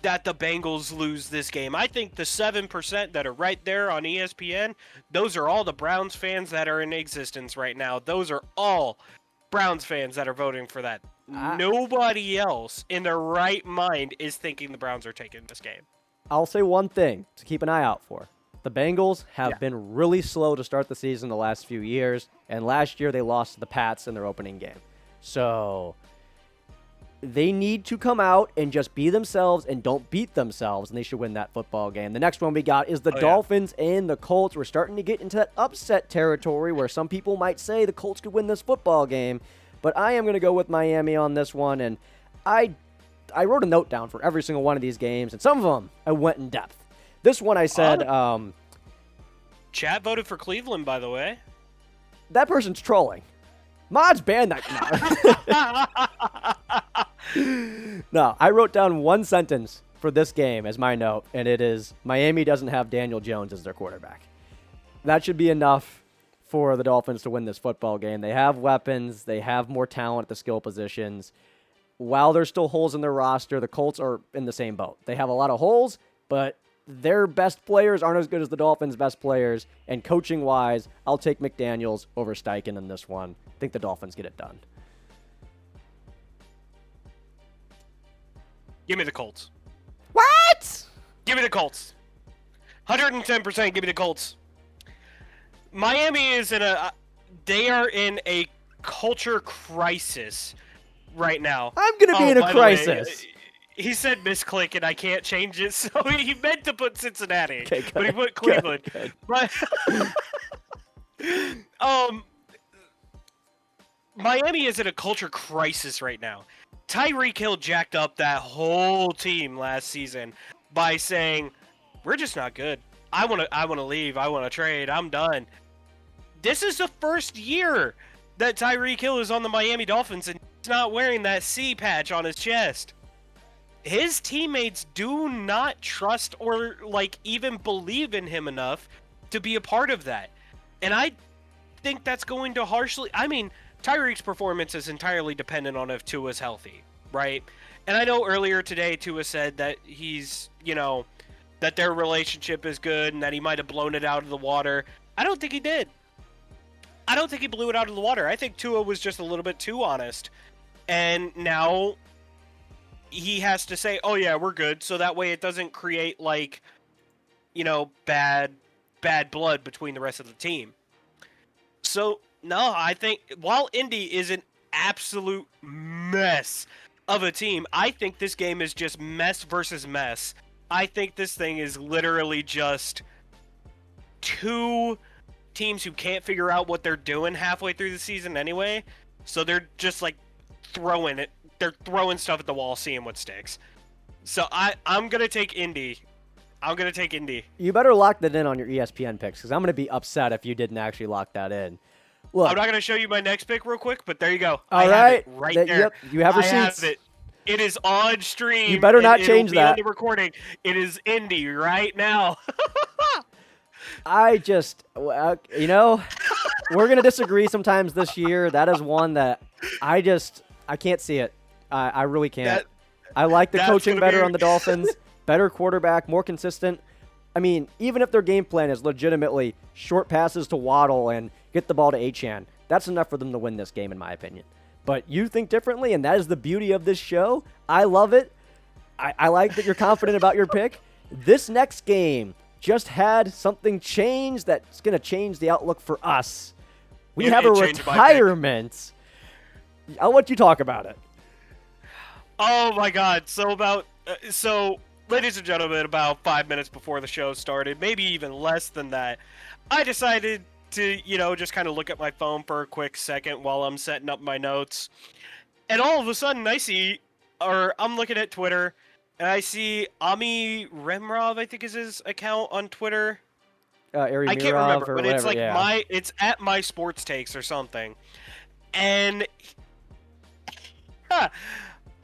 S2: that the Bengals lose this game. I think the 7% that are right there on ESPN, those are all the Browns fans that are in existence right now. Those are all Browns fans that are voting for that. Nobody else in their right mind is thinking the Browns are taking this game.
S1: I'll say one thing to keep an eye out for. The Bengals have been really slow to start the season the last few years, and last year they lost to the Pats in their opening game. So they need to come out and just be themselves and don't beat themselves, and they should win that football game. The next one we got is the Dolphins and the Colts. We're starting to get into that upset territory where some people might say the Colts could win this football game, but I am going to go with Miami on this one, and I wrote a note down for every single one of these games, and some of them I went in depth. This one I said...
S2: Chat voted for Cleveland, by the way.
S1: That person's trolling. Mods banned that. No, I wrote down one sentence for this game as my note, and it is, Miami doesn't have Daniel Jones as their quarterback. That should be enough for the Dolphins to win this football game. They have weapons. They have more talent at the skill positions. While there's still holes in their roster, the Colts are in the same boat. They have a lot of holes, but their best players aren't as good as the Dolphins' best players. And coaching-wise, I'll take McDaniels over Steichen in this one. I think the Dolphins get it done.
S2: Give me the Colts.
S1: What?
S2: Give me the Colts. 110% give me the Colts. Miami is they are in a culture crisis right now.
S1: I'm going to be in a crisis.
S2: He said misclick, and I can't change it, so he meant to put Cincinnati,
S1: okay,
S2: but he put Cleveland.
S1: Good.
S2: But Miami is in a culture crisis right now. Tyreek Hill jacked up that whole team last season by saying, "We're just not good. I want to leave. I want to trade. I'm done." This is the first year that Tyreek Hill is on the Miami Dolphins, and he's not wearing that C patch on his chest. His teammates do not trust or even believe in him enough to be a part of that. And I think that's going to Tyreek's performance is entirely dependent on if Tua's healthy, right? And I know earlier today Tua said that he's, that their relationship is good and that he might have blown it out of the water. I don't think he did. I don't think he blew it out of the water. I think Tua was just a little bit too honest. And now he has to say, "Oh yeah, we're good," so that way it doesn't create bad blood between the rest of the team. So no, I think while Indy is an absolute mess, of a team. I think this game is just mess versus mess. I think this thing is literally just two teams who can't figure out what they're doing halfway through the season anyway. So they're just like throwing it. They're throwing stuff at the wall, seeing what sticks. So I'm going to take Indy. I'm going to take Indy.
S1: You better lock that in on your ESPN picks, because I'm going to be upset if you didn't actually lock that in. Look,
S2: I'm not going to show you my next pick real quick, but there you go.
S1: All right.
S2: Right there.
S1: Yep, you have receipts.
S2: I have it. It is on stream.
S1: You better not change that.
S2: On the recording. It is Indy right now.
S1: I just, we're going to disagree sometimes this year. That is one that I can't see it. I really can't. I like the coaching better on the Dolphins. Better quarterback, more consistent. I mean, even if their game plan is legitimately short passes to Waddle and get the ball to Achane, that's enough for them to win this game, in my opinion. But you think differently, and that is the beauty of this show. I love it. I like that you're confident about your pick. This next game just had something change that's going to change the outlook for us. We have a retirement. I'll let you talk about it.
S2: Oh, my God. So, ladies and gentlemen, about 5 minutes before the show started, maybe even less than that, I decided to, just kind of look at my phone for a quick second while I'm setting up my notes. And all of a sudden, I'm looking at Twitter, and I see Ami Remrov, I think is his account on Twitter.
S1: I
S2: can't remember, but it's
S1: whatever,
S2: like it's at My Sports Takes or something. And,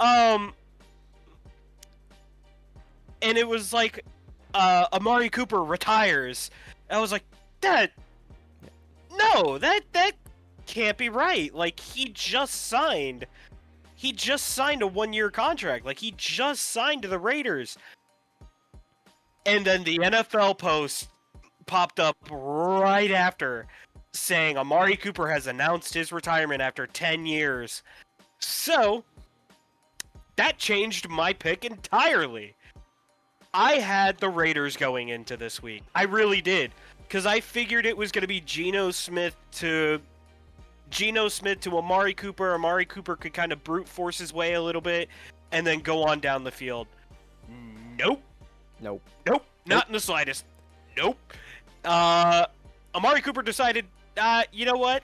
S2: and it was like, Amari Cooper retires. I was like, that can't be right. Like, he just signed a 1-year contract. Like, he just signed to the Raiders. And then the NFL post popped up right after saying Amari Cooper has announced his retirement after 10 years. So, that changed my pick entirely. I had the Raiders going into this week. I really did. Because I figured it was going to be Geno Smith to Amari Cooper. Amari Cooper could kind of brute force his way a little bit and then go on down the field. Nope. Not in the slightest. Nope. Amari Cooper decided, you know what?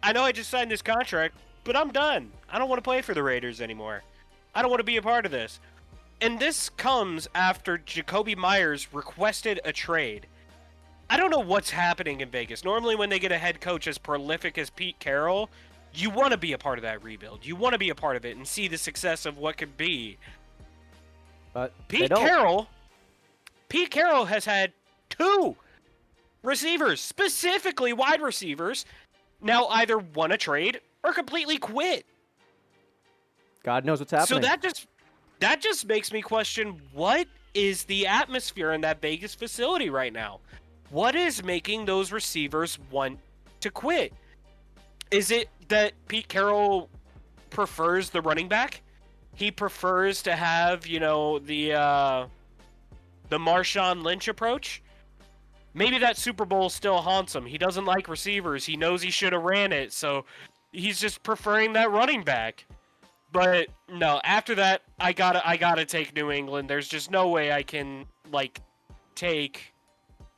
S2: I know I just signed this contract, but I'm done. I don't want to play for the Raiders anymore. I don't want to be a part of this. And this comes after Jacoby Myers requested a trade. I don't know what's happening in Vegas. Normally when they get a head coach as prolific as Pete Carroll, you want to be a part of that rebuild. You want to be a part of it and see the success of what could be.
S1: But
S2: Pete Carroll has had 2 receivers, specifically wide receivers, now either won a trade or completely quit.
S1: God knows what's happening.
S2: So that just makes me question, what is the atmosphere in that Vegas facility right now? What is making those receivers want to quit? Is it that Pete Carroll prefers the running back? He prefers to have, the Marshawn Lynch approach? Maybe that Super Bowl still haunts him. He doesn't like receivers. He knows he should have ran it, so he's just preferring that running back. But no, after that, I gotta take New England. There's just no way I can take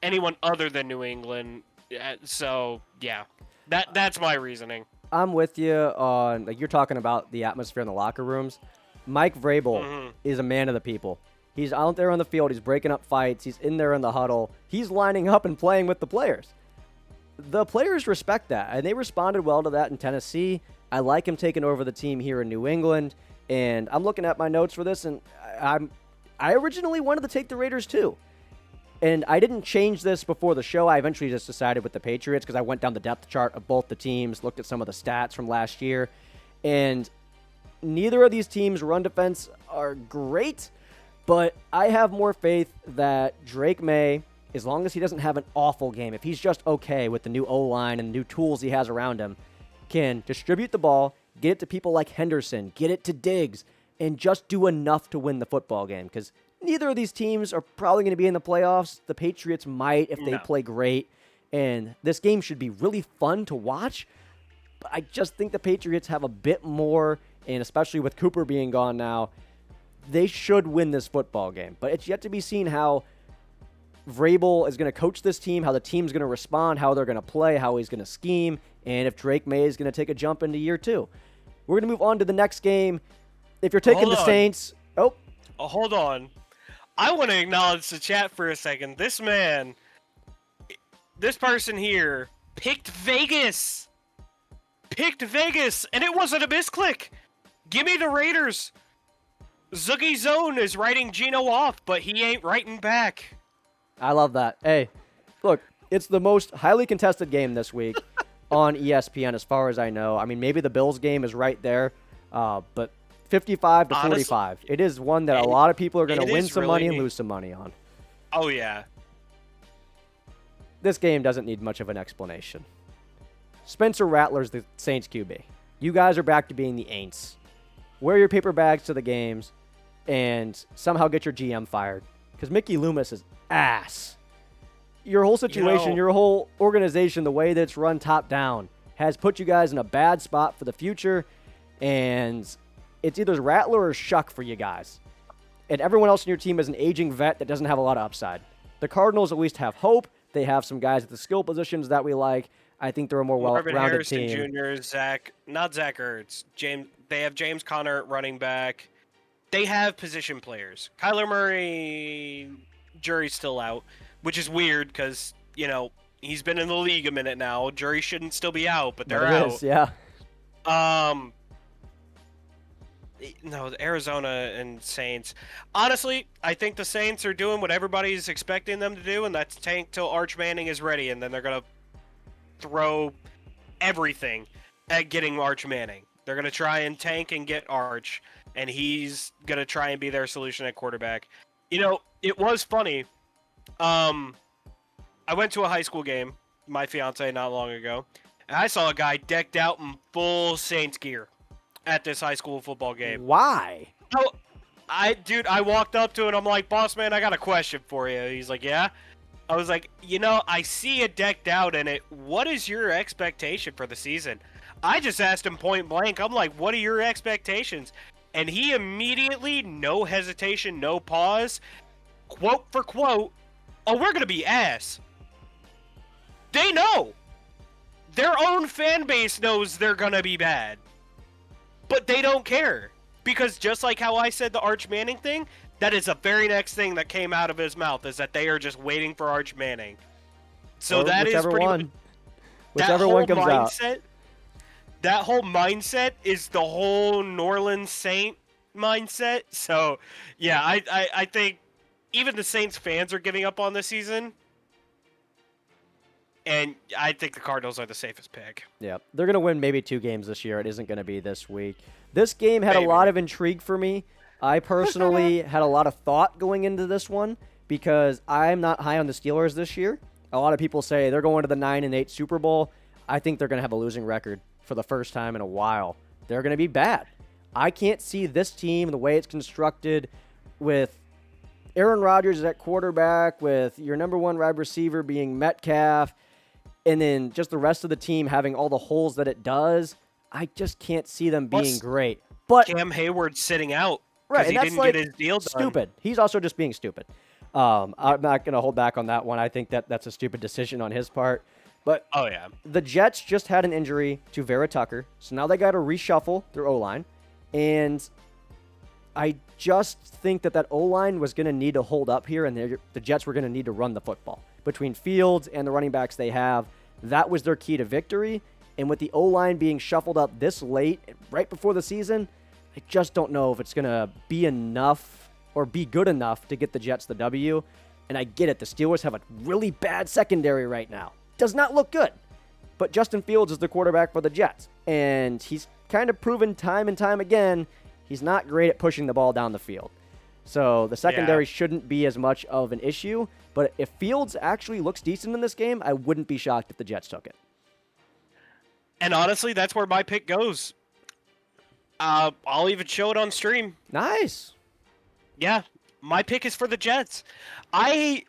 S2: anyone other than New England. So yeah, that's my reasoning.
S1: I'm with you on you're talking about the atmosphere in the locker rooms. Mike Vrabel is a man of the people. He's out there on the field. He's breaking up fights. He's in there in the huddle. He's lining up and playing with the players. The players respect that, and they responded well to that in Tennessee. I like him taking over the team here in New England, and I'm looking at my notes for this, and I originally wanted to take the Raiders too. And I didn't change this before the show. I eventually just decided with the Patriots because I went down the depth chart of both the teams, looked at some of the stats from last year, and neither of these teams' run defense are great, but I have more faith that Drake May, as long as he doesn't have an awful game, if he's just okay with the new O-line and the new tools he has around him, can distribute the ball, get it to people like Henderson, get it to Diggs, and just do enough to win the football game. Because neither of these teams are probably going to be in the playoffs. The Patriots might if they play great. And this game should be really fun to watch. But I just think the Patriots have a bit more and especially with Cooper being gone now, they should win this football game. But it's yet to be seen how Vrabel is going to coach this team, how the team's going to respond, how they're going to play, how he's going to scheme, and if Drake May is going to take a jump into year 2. We're going to move on to the next game. If you're taking the Saints... Oh,
S2: hold on. I want to acknowledge the chat for a second. This person here picked Vegas. And it wasn't a misclick. Give me the Raiders. Zuggy Zone is writing Geno off, but he ain't writing back.
S1: I love that. Hey, look, it's the most highly contested game this week on ESPN as far as I know. I mean, maybe the Bills game is right there, but 55 to 45. It is one that a lot of people are going to win some money and lose some money on.
S2: Oh, yeah.
S1: This game doesn't need much of an explanation. Spencer Rattler's the Saints QB. You guys are back to being the Aints. Wear your paper bags to the games and somehow get your GM fired. Because Mickey Loomis is ass. Your whole situation, your whole organization, the way that it's run top down, has put you guys in a bad spot for the future. And it's either Rattler or Shuck for you guys. And everyone else in your team is an aging vet that doesn't have a lot of upside. The Cardinals at least have hope. They have some guys at the skill positions that we like. I think they're a more well-rounded team.
S2: Jr., Zach Ertz, they have James Conner at running back. They have position players. Kyler Murray, jury's still out, which is weird because, he's been in the league a minute now. Jury shouldn't still be out, but they're out.
S1: Yeah.
S2: No, Arizona and Saints. Honestly, I think the Saints are doing what everybody's expecting them to do, and that's tank till Arch Manning is ready, and then they're going to throw everything at getting Arch Manning. They're going to try and tank and get Arch, and he's going to try and be their solution at quarterback. It was funny. I went to a high school game, my fiance, not long ago, and I saw a guy decked out in full Saints gear at this high school football game.
S1: Why?
S2: Oh, I walked up to it. I'm like, boss man, I got a question for you. He's like, yeah. I was like, I see it decked out in it. What is your expectation for the season? I just asked him point blank. I'm like, what are your expectations? And he immediately, no hesitation, no pause, quote for quote, oh, we're going to be ass. They know. Their own fan base knows they're going to be bad. But they don't care. Because just like how I said the Arch Manning thing, that is the very next thing that came out of his mouth, is that they are just waiting for Arch Manning. So or that is pretty much...
S1: Whichever one comes
S2: mindset,
S1: out.
S2: That whole mindset is the whole New Orleans Saint mindset. So, yeah, I think even the Saints fans are giving up on this season. And I think the Cardinals are the safest pick.
S1: Yeah, they're going to win maybe 2 games this year. It isn't going to be this week. This game had a lot of intrigue for me. I personally had a lot of thought going into this one because I'm not high on the Steelers this year. A lot of people say they're going to the 9-8 Super Bowl. I think they're going to have a losing record for the first time in a while. They're going to be bad. I can't see this team, the way it's constructed, with Aaron Rodgers at quarterback, with your number 1 wide receiver being Metcalf, and then just the rest of the team having all the holes that it does. I just can't see them being great. But
S2: Cam Hayward's sitting out
S1: because
S2: he didn't get his deal done.
S1: Stupid. He's also just being stupid. I'm not going to hold back on that one. I think that's a stupid decision on his part. But
S2: oh yeah,
S1: the Jets just had an injury to Vera Tucker, so now they got to reshuffle their O-line. And I just think that O-line was going to need to hold up here, and the Jets were going to need to run the football. Between Fields and the running backs they have, that was their key to victory. And with the O-line being shuffled up this late, right before the season, I just don't know if it's going to be enough or be good enough to get the Jets the W. And I get it. The Steelers have a really bad secondary right now. Does not look good. But Justin Fields is the quarterback for the Jets. And he's kind of proven time and time again he's not great at pushing the ball down the field. So the secondary shouldn't be as much of an issue. But if Fields actually looks decent in this game, I wouldn't be shocked if the Jets took it.
S2: And honestly, that's where my pick goes. I'll even show it on stream.
S1: Nice.
S2: Yeah, my pick is for the Jets. I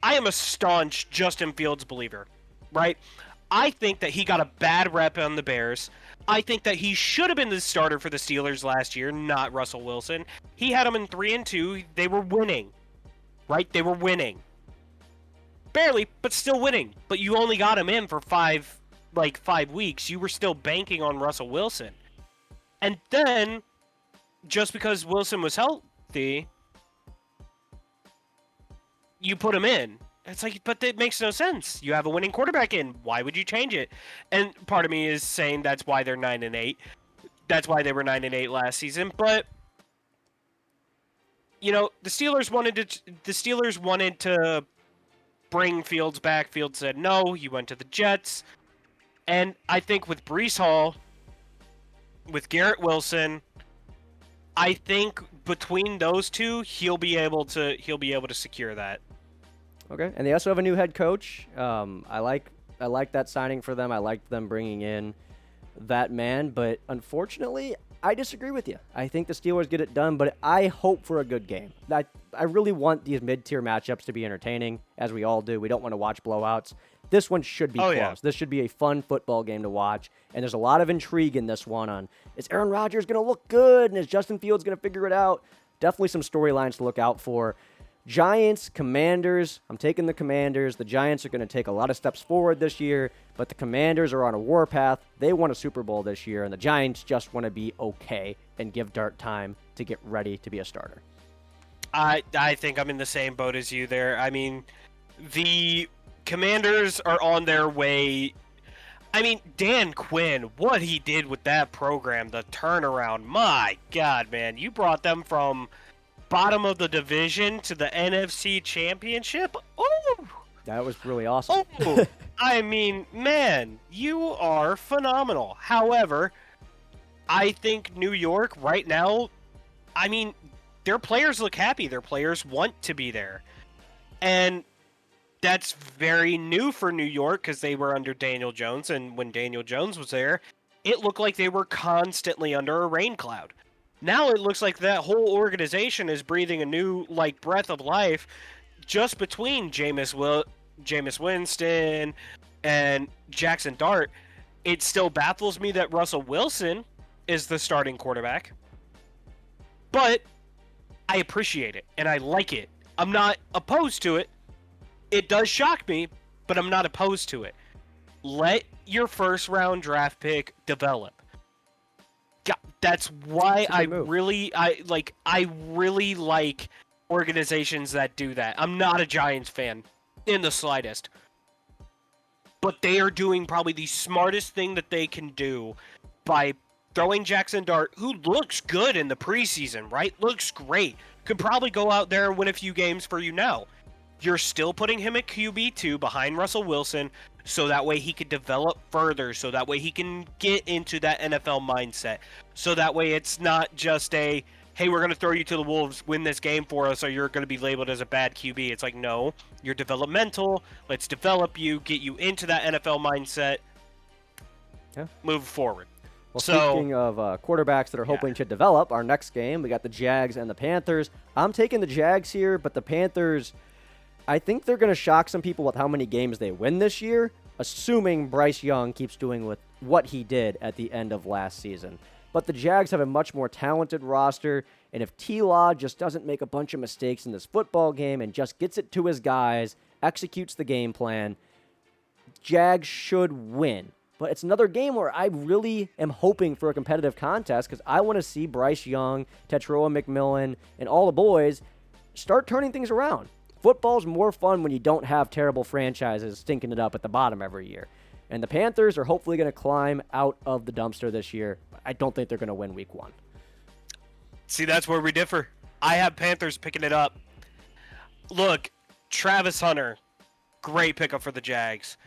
S2: am a staunch Justin Fields believer, right? I think that he got a bad rep on the Bears. I think that he should have been the starter for the Steelers last year, not Russell Wilson. He had them in 3-2. They were winning, right? They were winning. Barely, but still winning. But you only got him in for 5 weeks. You were still banking on Russell Wilson. And then, just because Wilson was healthy, you put him in. It's like, but it makes no sense. You have a winning quarterback in. Why would you change it? And part of me is saying that's why they're 9-8. That's why they were 9-8 last season. But you know, the Steelers wanted to bring Fields back. Fields said no. He went to the Jets. And I think with Breece Hall, with Garrett Wilson, I think between those two, he'll be able to secure that.
S1: Okay, and they also have a new head coach. I like that signing for them. I liked them bringing in that man, but unfortunately, I disagree with you. I think the Steelers get it done, but I hope for a good game. I really want these mid-tier matchups to be entertaining, as we all do. We don't want to watch blowouts. This one should be close. Yeah. This should be a fun football game to watch, and there's a lot of intrigue in this one on, is Aaron Rodgers going to look good, and is Justin Fields going to figure it out? Definitely some storylines to look out for. Giants, Commanders, I'm taking the Commanders. The Giants are going to take a lot of steps forward this year, but the Commanders are on a warpath. They won a Super Bowl this year, and the Giants just want to be okay and give Dart time to get ready to be a starter.
S2: I think I'm in the same boat as you there. I mean, the Commanders are on their way. I mean, Dan Quinn, what he did with that program, the turnaround, my God, man. You brought them from bottom of the division to the NFC Championship. Oh,
S1: that was really awesome.
S2: Oh, I mean, man, you are phenomenal. However, I think New York right now, I mean, their players look happy. Their players want to be there. And that's very new for New York because they were under Daniel Jones. And when Daniel Jones was there, it looked like they were constantly under a rain cloud. Now it looks like that whole organization is breathing a new breath of life just between Jameis Winston and Jackson Dart. It still baffles me that Russell Wilson is the starting quarterback. But I appreciate it, and I like it. I'm not opposed to it. It does shock me, but I'm not opposed to it. Let your first-round draft pick develop. That's why I really like organizations that do that. I'm not a Giants fan in the slightest. But they are doing probably the smartest thing that they can do by throwing Jackson Dart, who looks good in the preseason, right? Looks great. Could probably go out there and win a few games for you now. You're still putting him at QB2 behind Russell Wilson so that way he could develop further, so that way he can get into that NFL mindset. So that way it's not just a, hey, we're going to throw you to the Wolves, win this game for us, or you're going to be labeled as a bad QB. It's like, no, you're developmental. Let's develop you, get you into that NFL mindset, move forward.
S1: Well, speaking of quarterbacks that are hoping to develop, our next game, we got the Jags and the Panthers. I'm taking the Jags here, but the Panthers, I think they're going to shock some people with how many games they win this year, assuming Bryce Young keeps doing with what he did at the end of last season. But the Jags have a much more talented roster, and if T-Law just doesn't make a bunch of mistakes in this football game and just gets it to his guys, executes the game plan, Jags should win. But it's another game where I really am hoping for a competitive contest because I want to see Bryce Young, Tetroa McMillan, and all the boys start turning things around. Football's more fun when you don't have terrible franchises stinking it up at the bottom every year. And the Panthers are hopefully going to climb out of the dumpster this year. I don't think they're going to win week 1.
S2: See, that's where we differ. I have Panthers picking it up. Look, Travis Hunter, great pickup for the Jags.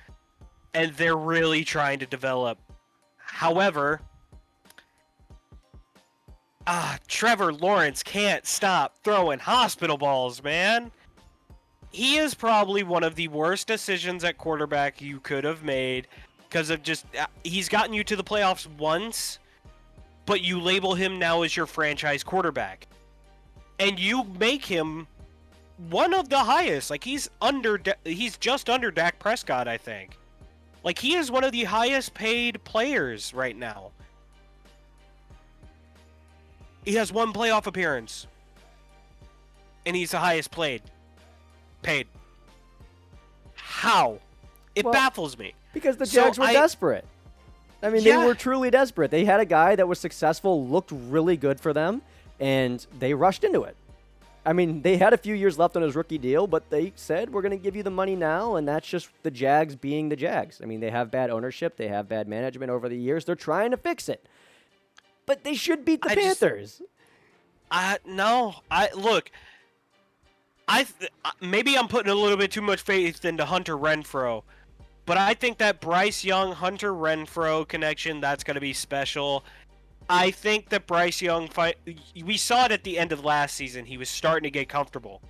S2: And they're really trying to develop. However, Trevor Lawrence can't stop throwing hospital balls, man. He is probably one of the worst decisions at quarterback you could have made because of just he's gotten you to the playoffs once, but you label him now as your franchise quarterback. And you make him one of the highest. Like he's just under Dak Prescott, I think. Like, he is one of the highest paid players right now. He has 1 playoff appearance. And he's the highest paid. How? It baffles me.
S1: Because the Jags were desperate. I mean, they were truly desperate. They had a guy that was successful, looked really good for them, and they rushed into it. I mean, they had a few years left on his rookie deal, but they said, we're going to give you the money now, and that's just the Jags being the Jags. I mean, they have bad ownership. They have bad management over the years. They're trying to fix it. But they should beat the Panthers.
S2: Look, maybe I'm putting a little bit too much faith into Hunter Renfrow, but I think that Bryce Young, Hunter Renfrow connection, that's going to be special. I think that Bryce Young, we saw it at the end of last season. He was starting to get comfortable.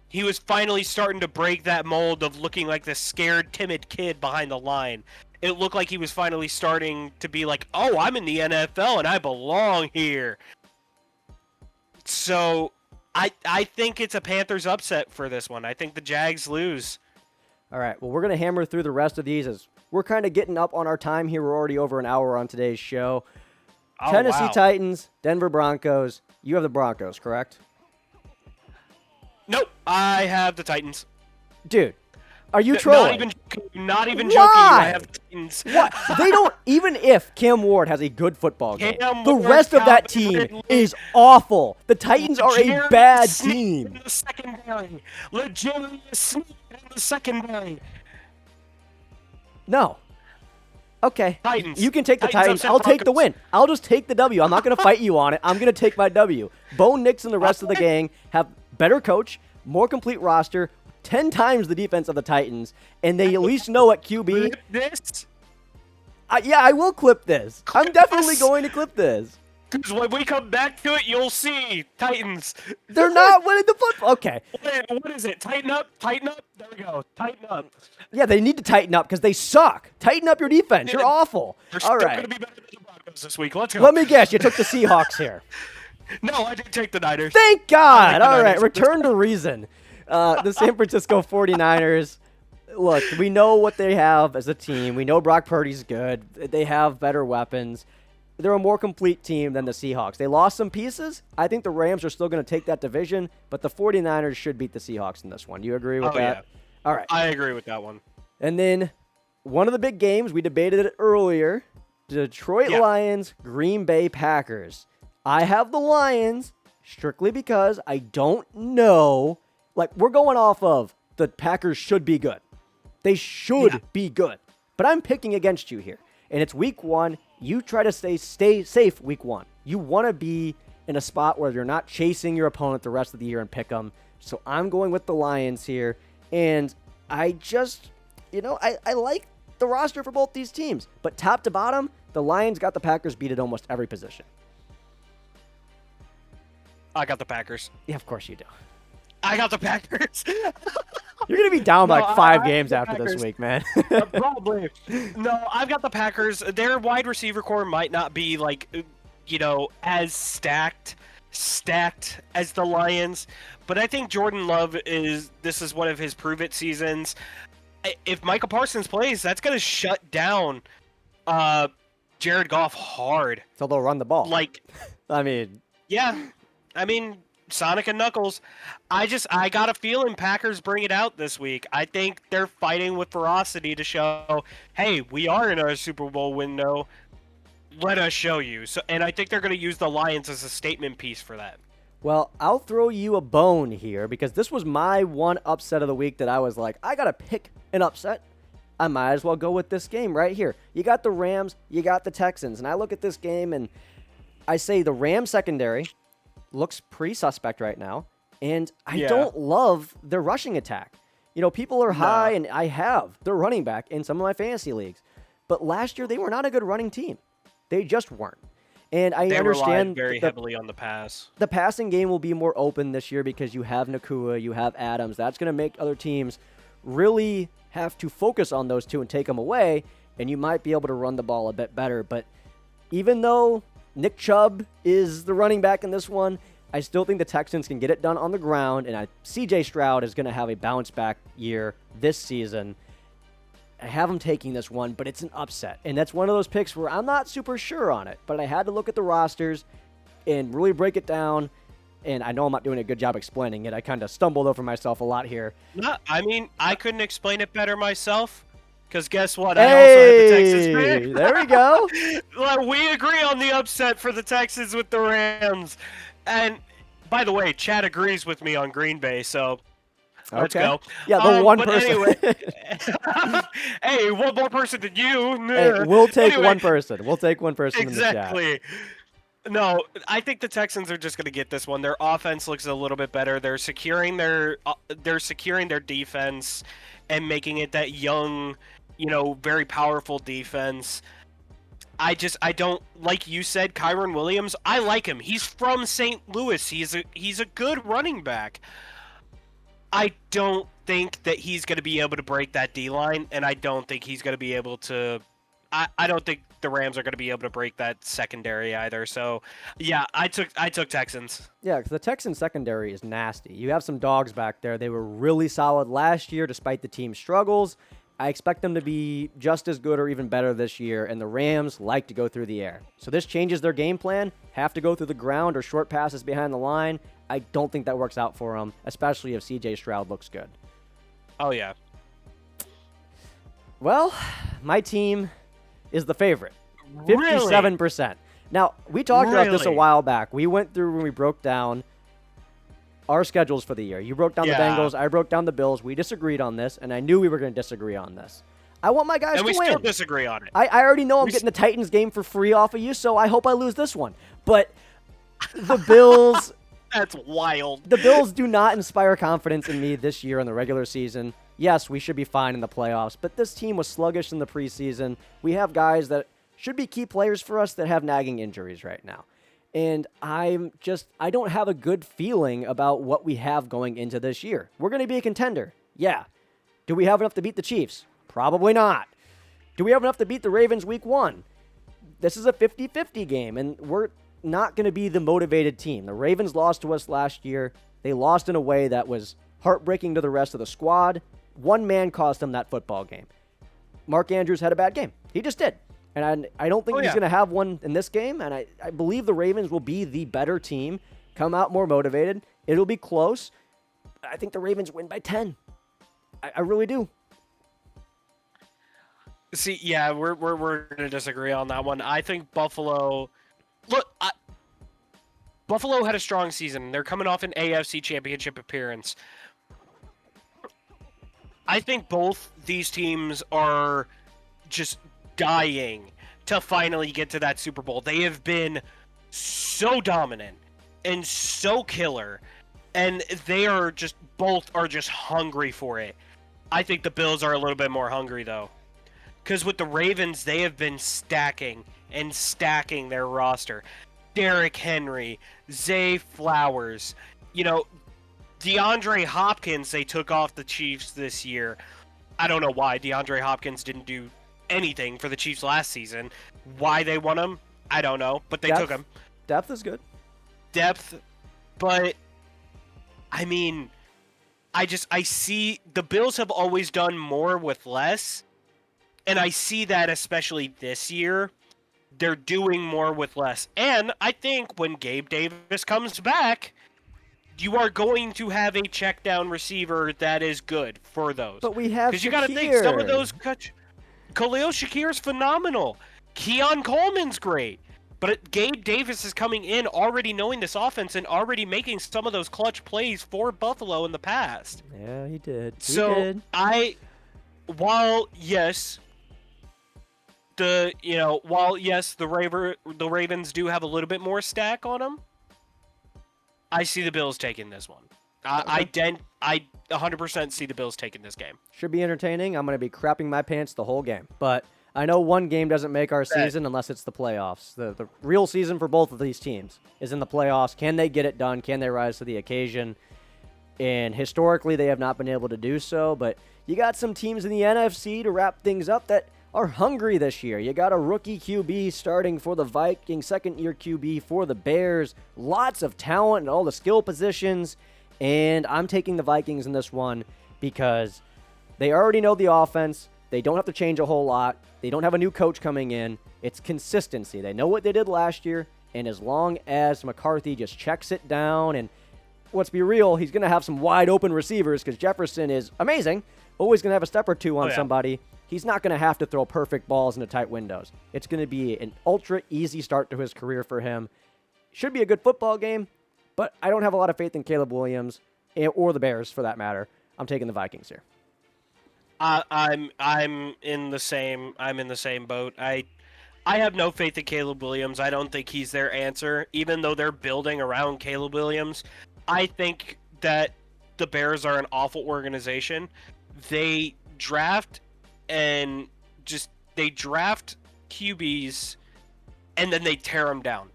S2: He was finally starting to break that mold of looking like the scared, timid kid behind the line. It looked like he was finally starting to be like, oh, I'm in the NFL and I belong here. So I think it's a Panthers upset for this one. I think the Jags lose.
S1: All right, well, we're going to hammer through the rest of these as we're kind of getting up on our time here. We're already over an hour on today's show. Tennessee Titans, Denver Broncos. You have the Broncos, correct?
S2: Nope, I have the Titans.
S1: Dude, are you trolling?
S2: Not even joking. I have the Titans.
S1: What? They don't, even if Cam Ward has a good football game, the rest of that team is awful. The Titans are a bad team.
S2: In the secondary. Legitimately sneak in the secondary.
S1: No. Okay,
S2: Titans.
S1: You can take the Titans. I'll take the win. I'll just take the W. I'm not going to fight you on it. I'm going to take my W. Bo Nix and the rest of the gang have better coach, more complete roster, 10 times the defense of the Titans, and they at least know at QB.
S2: Clip this?
S1: Yeah, I will clip this. I'm definitely going to clip this.
S2: Because when we come back to it, you'll see Titans.
S1: They're not winning the football. Okay.
S2: What is it? Tighten up? Tighten up? There we go. Tighten up.
S1: Yeah, they need to tighten up because they suck. Tighten up your defense. You're awful.
S2: They're still going to be better than the Broncos this week. Let's go.
S1: Let me guess. You took the Seahawks here.
S2: No, I did take the Niners.
S1: Thank God. All right. Return to reason. The San Francisco 49ers. Look, we know what they have as a team. We know Brock Purdy's good. They have better weapons. They're a more complete team than the Seahawks. They lost some pieces. I think the Rams are still going to take that division, but the 49ers should beat the Seahawks in this one. Do you agree with that?
S2: Yeah.
S1: All right.
S2: I agree with that one.
S1: And then one of the big games, we debated it earlier, Detroit Lions, Green Bay Packers. I have the Lions strictly because I don't know. Like, we're going off of the Packers should be good. They should be good. But I'm picking against you here. And it's week 1. You try to stay safe week 1. You want to be in a spot where you're not chasing your opponent the rest of the year and pick them. So I'm going with the Lions here. And I just, I like the roster for both these teams. But top to bottom, the Lions got the Packers beat at almost every position.
S2: I got the Packers.
S1: Yeah, of course you do.
S2: I got the Packers.
S1: You're going to be down by like 5 games after this week, man.
S2: Probably. No, I've got the Packers. Their wide receiver core might not be like, as stacked as the Lions, but I think Jordan Love this is one of his prove it seasons. If Micah Parsons plays, that's going to shut down Jared Goff hard.
S1: So they'll run the ball.
S2: Sonic and Knuckles. I got a feeling Packers bring it out this week. I think they're fighting with ferocity to show, hey, we are in our Super Bowl window. Let us show you. And I think they're going to use the Lions as a statement piece for that.
S1: Well, I'll throw you a bone here because this was my one upset of the week that I was like, I got to pick an upset. I might as well go with this game right here. You got the Rams, you got the Texans. And I look at this game and I say the Rams secondary looks pretty suspect right now, and I don't love their rushing attack. People are high, and I have their running back in some of my fantasy leagues. But last year, they were not a good running team. They just weren't. And I understand
S2: very heavily on the pass.
S1: The passing game will be more open this year because you have Nakua, you have Adams. That's going to make other teams really have to focus on those two and take them away, and you might be able to run the ball a bit better. But even though Nick Chubb is the running back in this one, I still think the Texans can get it done on the ground, and C.J. Stroud is going to have a bounce-back year this season. I have them taking this one, but it's an upset. And that's one of those picks where I'm not super sure on it, but I had to look at the rosters and really break it down. And I know I'm not doing a good job explaining it. I kind of stumbled over myself a lot here.
S2: No, I mean, I couldn't explain it better myself. Because guess what? I also had the Texans pick.
S1: There we go.
S2: Well, we agree on the upset for the Texans with the Rams. And by the way, Chad agrees with me on Green Bay, so let's go.
S1: Yeah, the one
S2: but
S1: person.
S2: Anyway, hey, one more person than you.
S1: Hey, we'll take one person. We'll take one person
S2: exactly.
S1: in the chat.
S2: No, I think the Texans are just going to get this one. Their offense looks a little bit better. They're securing their defense and making it that young, very powerful defense. I don't, like you said, Kyron Williams, I like him. He's from St. Louis. He's a good running back. I don't think that he's going to be able to break that D-line, and I don't think he's going to be able to I don't think the Rams are going to be able to break that secondary either. So, yeah, I took Texans.
S1: Yeah, because the Texans secondary is nasty. You have some dogs back there. They were really solid last year despite the team's struggles. I expect them to be just as good or even better this year, and the Rams like to go through the air. So this changes their game plan, have to go through the ground or short passes behind the line. I don't think that works out for them, especially if C.J. Stroud looks good.
S2: Oh, yeah.
S1: Well, my team is the favorite,
S2: 57%.
S1: 57%. Now, we talked about this a while back. We went through when we broke down our schedules for the year. You broke down the Bengals. I broke down the Bills. We disagreed on this, and I knew we were going to disagree on this. I want my guys to win.
S2: And we still disagree on it.
S1: I already know I'm getting the Titans game for free off of you, so I hope I lose this one. But the Bills...
S2: That's wild.
S1: The Bills do not inspire confidence in me this year in the regular season. Yes, we should be fine in the playoffs, but this team was sluggish in the preseason. We have guys that should be key players for us that have nagging injuries right now. And I don't have a good feeling about what we have going into this year. We're going to be a contender. Yeah. Do we have enough to beat the Chiefs? Probably not. Do we have enough to beat the Ravens week 1? This is a 50-50 game, and we're not going to be the motivated team. The Ravens lost to us last year. They lost in a way that was heartbreaking to the rest of the squad. One man cost them that football game. Mark Andrews had a bad game. He just did. And I don't think he's going to have one in this game. And I believe the Ravens will be the better team, come out more motivated. It'll be close. I think the Ravens win by 10. I really do.
S2: See, yeah, we're going to disagree on that one. I think Buffalo... Look, Buffalo had a strong season. They're coming off an AFC Championship appearance. I think both these teams are just dying to finally get to that Super Bowl. They have been so dominant and so killer, and they are just both are just hungry for it. I think the Bills are a little bit more hungry though, because with the Ravens, they have been stacking and stacking their roster. Derrick Henry, Zay Flowers, DeAndre Hopkins, they took off the Chiefs this year. I don't know why DeAndre Hopkins didn't do anything for the Chiefs last season. Why they won him, I don't know, but they took him.
S1: Depth is good.
S2: Depth, but I mean, I see the Bills have always done more with less, and I see that especially this year. They're doing more with less. And I think when Gabe Davis comes back, you are going to have a check down receiver that is good for those.
S1: But we have Shakir.
S2: Because you got to think, some of those... Khalil Shakir's phenomenal. Keon Coleman's great. But Gabe Davis is coming in already knowing this offense and already making some of those clutch plays for Buffalo in the past.
S1: Yeah, he did.
S2: While yes, the Ravens do have a little bit more stack on them, I see the Bills taking this one. I 100% see the Bills taking this game.
S1: Should be entertaining. I'm going to be crapping my pants the whole game. But I know one game doesn't make our season unless it's the playoffs. The real season for both of these teams is in the playoffs. Can they get it done? Can they rise to the occasion? And historically, they have not been able to do so. But you got some teams in the NFC to wrap things up that are hungry this year. You got a rookie QB starting for the Vikings, second-year QB for the Bears. Lots of talent in all the skill positions. And I'm taking the Vikings in this one because they already know the offense. They don't have to change a whole lot. They don't have a new coach coming in. It's consistency. They know what they did last year, and as long as McCarthy just checks it down, and let's be real, he's going to have some wide open receivers because Jefferson is amazing, always going to have a step or two on somebody. He's not going to have to throw perfect balls into tight windows. It's going to be an ultra easy start to his career for him. Should be a good football game, but I don't have a lot of faith in Caleb Williams or the Bears for that matter. I'm taking the Vikings here.
S2: I'm in the same boat. I have no faith in Caleb Williams. I don't think he's their answer, even though they're building around Caleb Williams. I think that the Bears are an awful organization. They draft QBs and then they tear them down.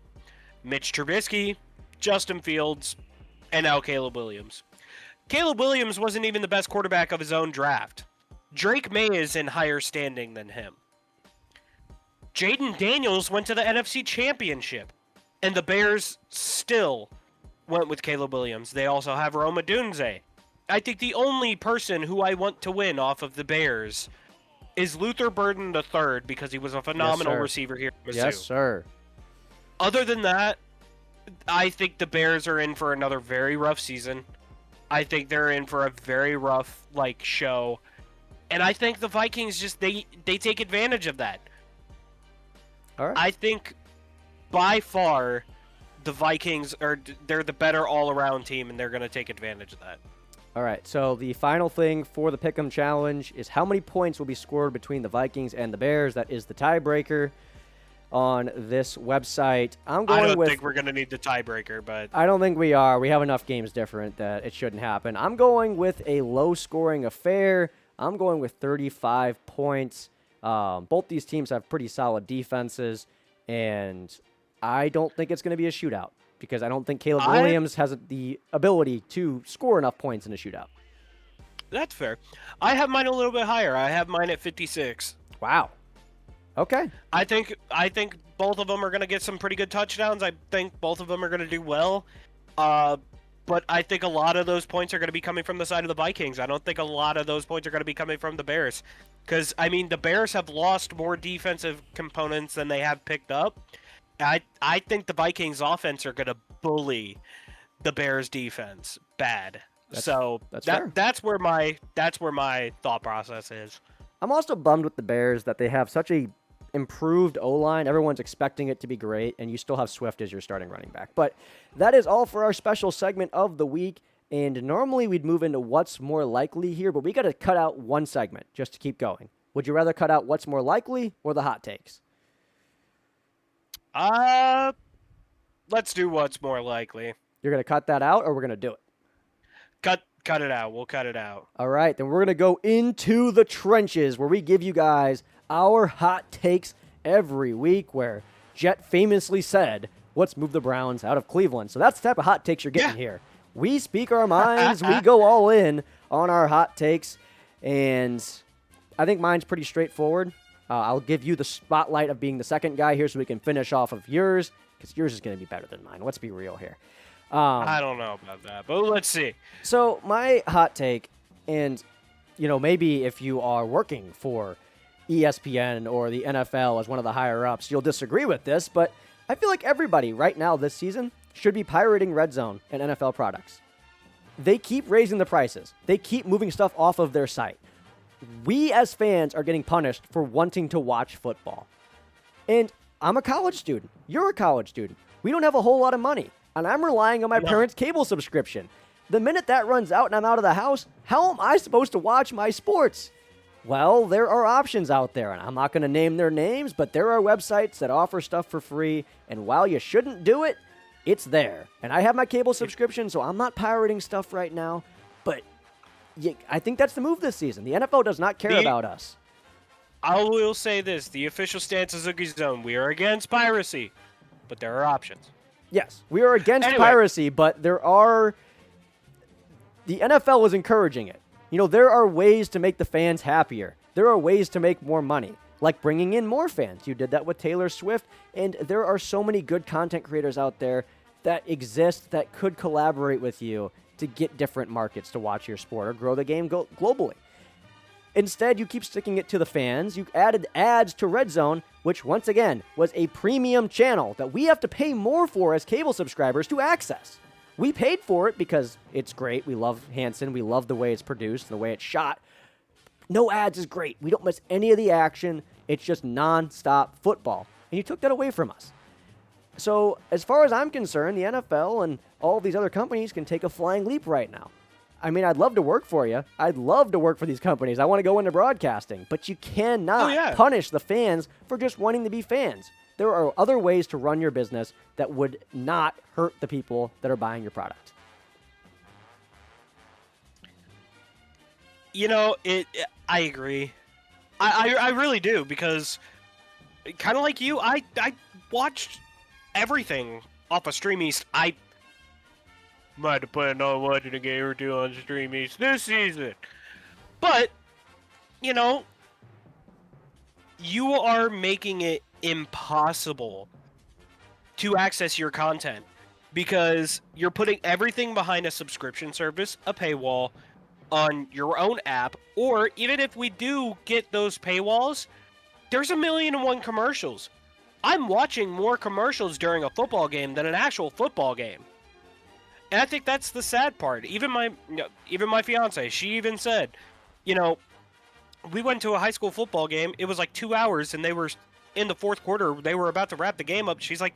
S2: Mitch Trubisky, Justin Fields, and now Caleb Williams. Caleb Williams wasn't even the best quarterback of his own draft. Drake May is in higher standing than him. Jaden Daniels went to the NFC Championship, and the Bears still went with Caleb Williams. They also have Rome Odunze. I think the only person who I want to win off of the Bears is Luther Burden III because he was a phenomenal receiver here at Mizzou.
S1: Yes, sir.
S2: Other than that, I think the Bears are in for another very rough season. I think they're in for a very rough show. And I think the Vikings just they take advantage of that.
S1: All right.
S2: I think by far the Vikings they're the better all-around team, and they're going to take advantage of that.
S1: All right, so the final thing for the Pick'em Challenge is how many points will be scored between the Vikings and the Bears. That is the tiebreaker on this website. I don't
S2: think we're going to need the tiebreaker, but
S1: I don't think we are. We have enough games different that it shouldn't happen. I'm going with a low-scoring affair. I'm going with 35 points. Both these teams have pretty solid defenses, and I don't think it's going to be a shootout because I don't think Caleb Williams has the ability to score enough points in a shootout.
S2: That's fair. I have mine a little bit higher. I have mine at 56.
S1: Wow. Okay.
S2: I think both of them are going to get some pretty good touchdowns. I think both of them are going to do well. But I think a lot of those points are going to be coming from the side of the Vikings. I don't think a lot of those points are going to be coming from the Bears. Because, the Bears have lost more defensive components than they have picked up. I think the Vikings offense are going to bully the Bears defense bad. That's where my thought process is.
S1: I'm also bummed with the Bears that they have such a improved O-line. Everyone's expecting it to be great, and you still have Swift as your starting running back. But that is all for our special segment of the week, and normally we'd move into what's more likely here, but we got to cut out one segment just to keep going. Would you rather cut out what's more likely or the hot takes?
S2: Let's do what's more likely.
S1: You're going to cut that out, or we're going to do it?
S2: Cut it out. We'll cut it out.
S1: All right, then we're going to go into the trenches where we give you guys our hot takes every week, where Jet famously said, let's move the Browns out of Cleveland. So that's the type of hot takes you're getting here. We speak our minds. We go all in on our hot takes, and I think mine's pretty straightforward. I'll give you the spotlight of being the second guy here so we can finish off of yours, because yours is going to be better than mine. Let's be real here.
S2: I don't know about that, but let's see.
S1: So my hot take, and maybe if you are working for ESPN or the NFL as one of the higher-ups, you'll disagree with this, but I feel like everybody right now this season should be pirating Red Zone and NFL products. They keep raising the prices. They keep moving stuff off of their site. We as fans are getting punished for wanting to watch football. And I'm a college student. You're a college student. We don't have a whole lot of money, and I'm relying on my parents' cable subscription. The minute that runs out and I'm out of the house, how am I supposed to watch my sports? Well, there are options out there, and I'm not going to name their names, but there are websites that offer stuff for free, and while you shouldn't do it, it's there. And I have my cable subscription, so I'm not pirating stuff right now, but I think that's the move this season. The NFL does not care about us.
S2: I will say this. The official stance of Zuggy Zone, we are against piracy, but there are options.
S1: Yes, we are against piracy, but the NFL is encouraging it. There are ways to make the fans happier. There are ways to make more money, like bringing in more fans. You did that with Taylor Swift, and there are so many good content creators out there that exist that could collaborate with you to get different markets to watch your sport or grow the game globally. Instead, you keep sticking it to the fans. You added ads to Red Zone, which once again was a premium channel that we have to pay more for as cable subscribers to access. We paid for it because it's great. We love Hanson. We love the way it's produced and the way it's shot. No ads is great. We don't miss any of the action. It's just non-stop football. And you took that away from us. So as far as I'm concerned, the NFL and all these other companies can take a flying leap right now. I mean, I'd love to work for you. I'd love to work for these companies. I want to go into broadcasting. But you cannot punish the fans for just wanting to be fans. There are other ways to run your business that would not hurt the people that are buying your product.
S2: You know, I agree. I really do, because kind of like you, I watched everything off of Stream East. I might have planned on watching a game or two on Stream East this season. But, you know, you are making it impossible to access your content because you're putting everything behind a subscription service, a paywall, on your own app, or even if we do get those paywalls, there's 1,000,001 commercials. I'm watching more commercials during a football game than an actual football game. And I think that's the sad part. Even my fiance, she even said, you know, we went to a high school football game. It was like 2 hours, and they were in the fourth quarter. They were about to wrap the game up. She's like,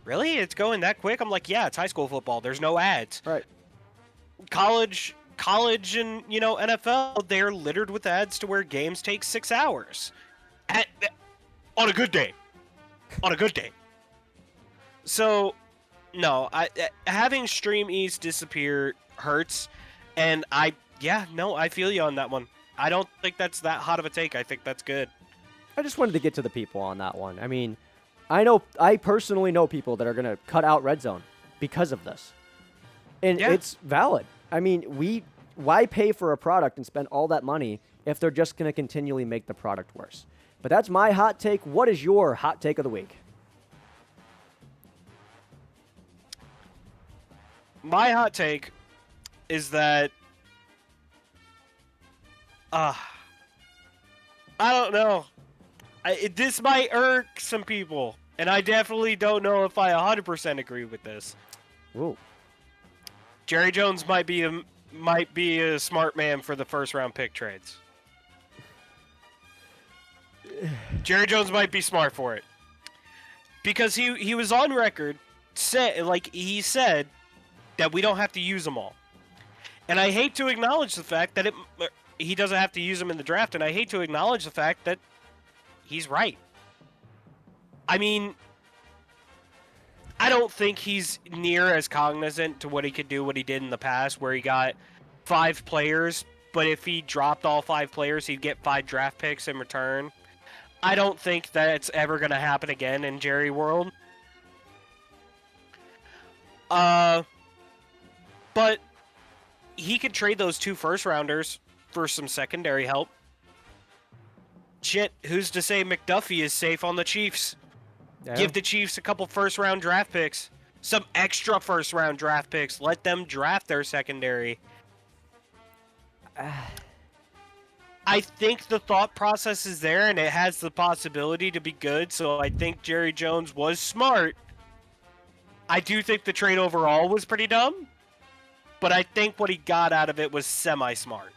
S2: really? It's going that quick? I'm like, yeah, it's high school football. There's no ads.
S1: Right.
S2: College and, you know, NFL, they're littered with ads to where games take 6 hours. On a good day. On a good day. So, no, having Stream East disappear hurts, and I feel you on that one. I don't think that's that hot of a take. I think that's good.
S1: I just wanted to get to the people on that one. I mean, I personally know people that are going to cut out Red Zone because of this. And it's valid. I mean, why pay for a product and spend all that money if they're just going to continually make the product worse? But that's my hot take. What is your hot take of the week?
S2: My hot take is that I don't know. This might irk some people, and I definitely don't know if I 100% agree with this.
S1: Ooh.
S2: Jerry Jones might be a smart man for the first round pick trades. Jerry Jones might be smart for it, because he was on record he said that we don't have to use them all, and I hate to acknowledge the fact that he doesn't have to use them in the draft, and I hate to acknowledge the fact that he's right. I mean, I don't think he's near as cognizant to what he could do, what he did in the past, where he got 5 players, but if he dropped all 5 players, he'd get 5 draft picks in return. I don't think that it's ever going to happen again in Jerry world. But he could trade those 2 first-rounders for some secondary help. Shit, who's to say McDuffie is safe on the Chiefs? Yeah. Give the Chiefs a couple first-round draft picks. Some extra first-round draft picks. Let them draft their secondary. I think the thought process is there, and it has the possibility to be good, so I think Jerry Jones was smart. I do think the trade overall was pretty dumb, but I think what he got out of it was semi-smart.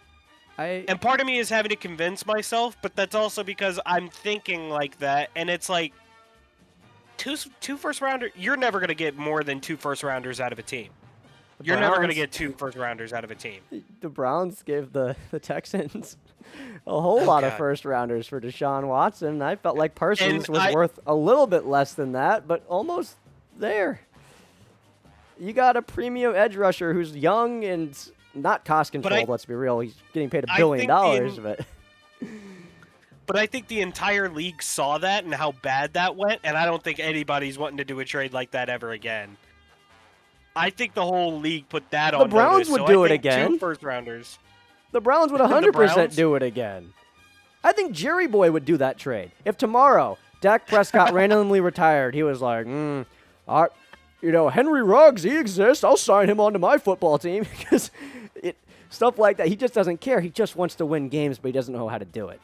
S2: And part of me is having to convince myself, but that's also because I'm thinking like that, and it's like, two first-rounders, you're never going to get more than 2 first-rounders out of a team. You're never going to get 2 first-rounders out of a team.
S1: The Browns gave the Texans a whole lot of first-rounders for Deshaun Watson. I felt like Parsons was worth a little bit less than that, but almost there. You got a premium edge rusher who's young and not cost controlled, let's be real. He's getting paid $1 billion,
S2: But I think the entire league saw that and how bad that went, and I don't think anybody's wanting to do a trade like that ever again. I think the whole league put that on.
S1: The Browns would do it again.
S2: 2 first-rounders.
S1: The Browns would 100% do it again. I think Jerry Boy would do that trade. If tomorrow Dak Prescott randomly retired, he was like, Henry Ruggs, he exists. I'll sign him onto my football team because Stuff like that. He just doesn't care. He just wants to win games, but he doesn't know how to do it.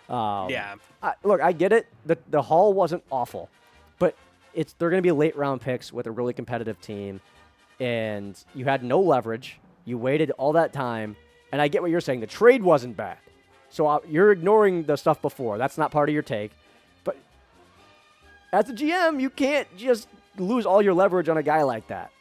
S2: Yeah.
S1: Look, I get it. The haul wasn't awful, but they're going to be late round picks with a really competitive team, and you had no leverage. You waited all that time, and I get what you're saying. The trade wasn't bad, so you're ignoring the stuff before. That's not part of your take. But as a GM, you can't just lose all your leverage on a guy like that.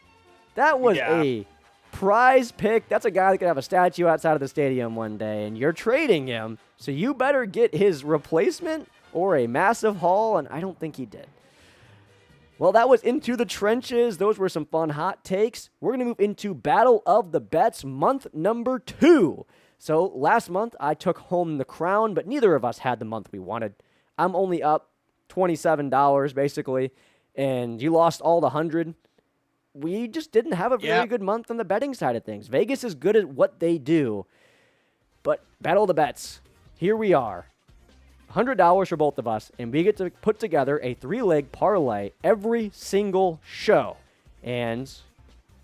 S1: That was a prize pick. That's a guy that could have a statue outside of the stadium one day, and you're trading him, so you better get his replacement or a massive haul, and I don't think he did. Well, that was Into the Trenches. Those were some fun hot takes. We're going to move into Battle of the Bets, month number 2. So last month, I took home the crown, but neither of us had the month we wanted. I'm only up $27, basically, and you lost all the 100. We just didn't have a very good month on the betting side of things. Vegas is good at what they do, but Battle of the Bets, here we are. $100 for both of us, and we get to put together a 3-leg parlay every single show. And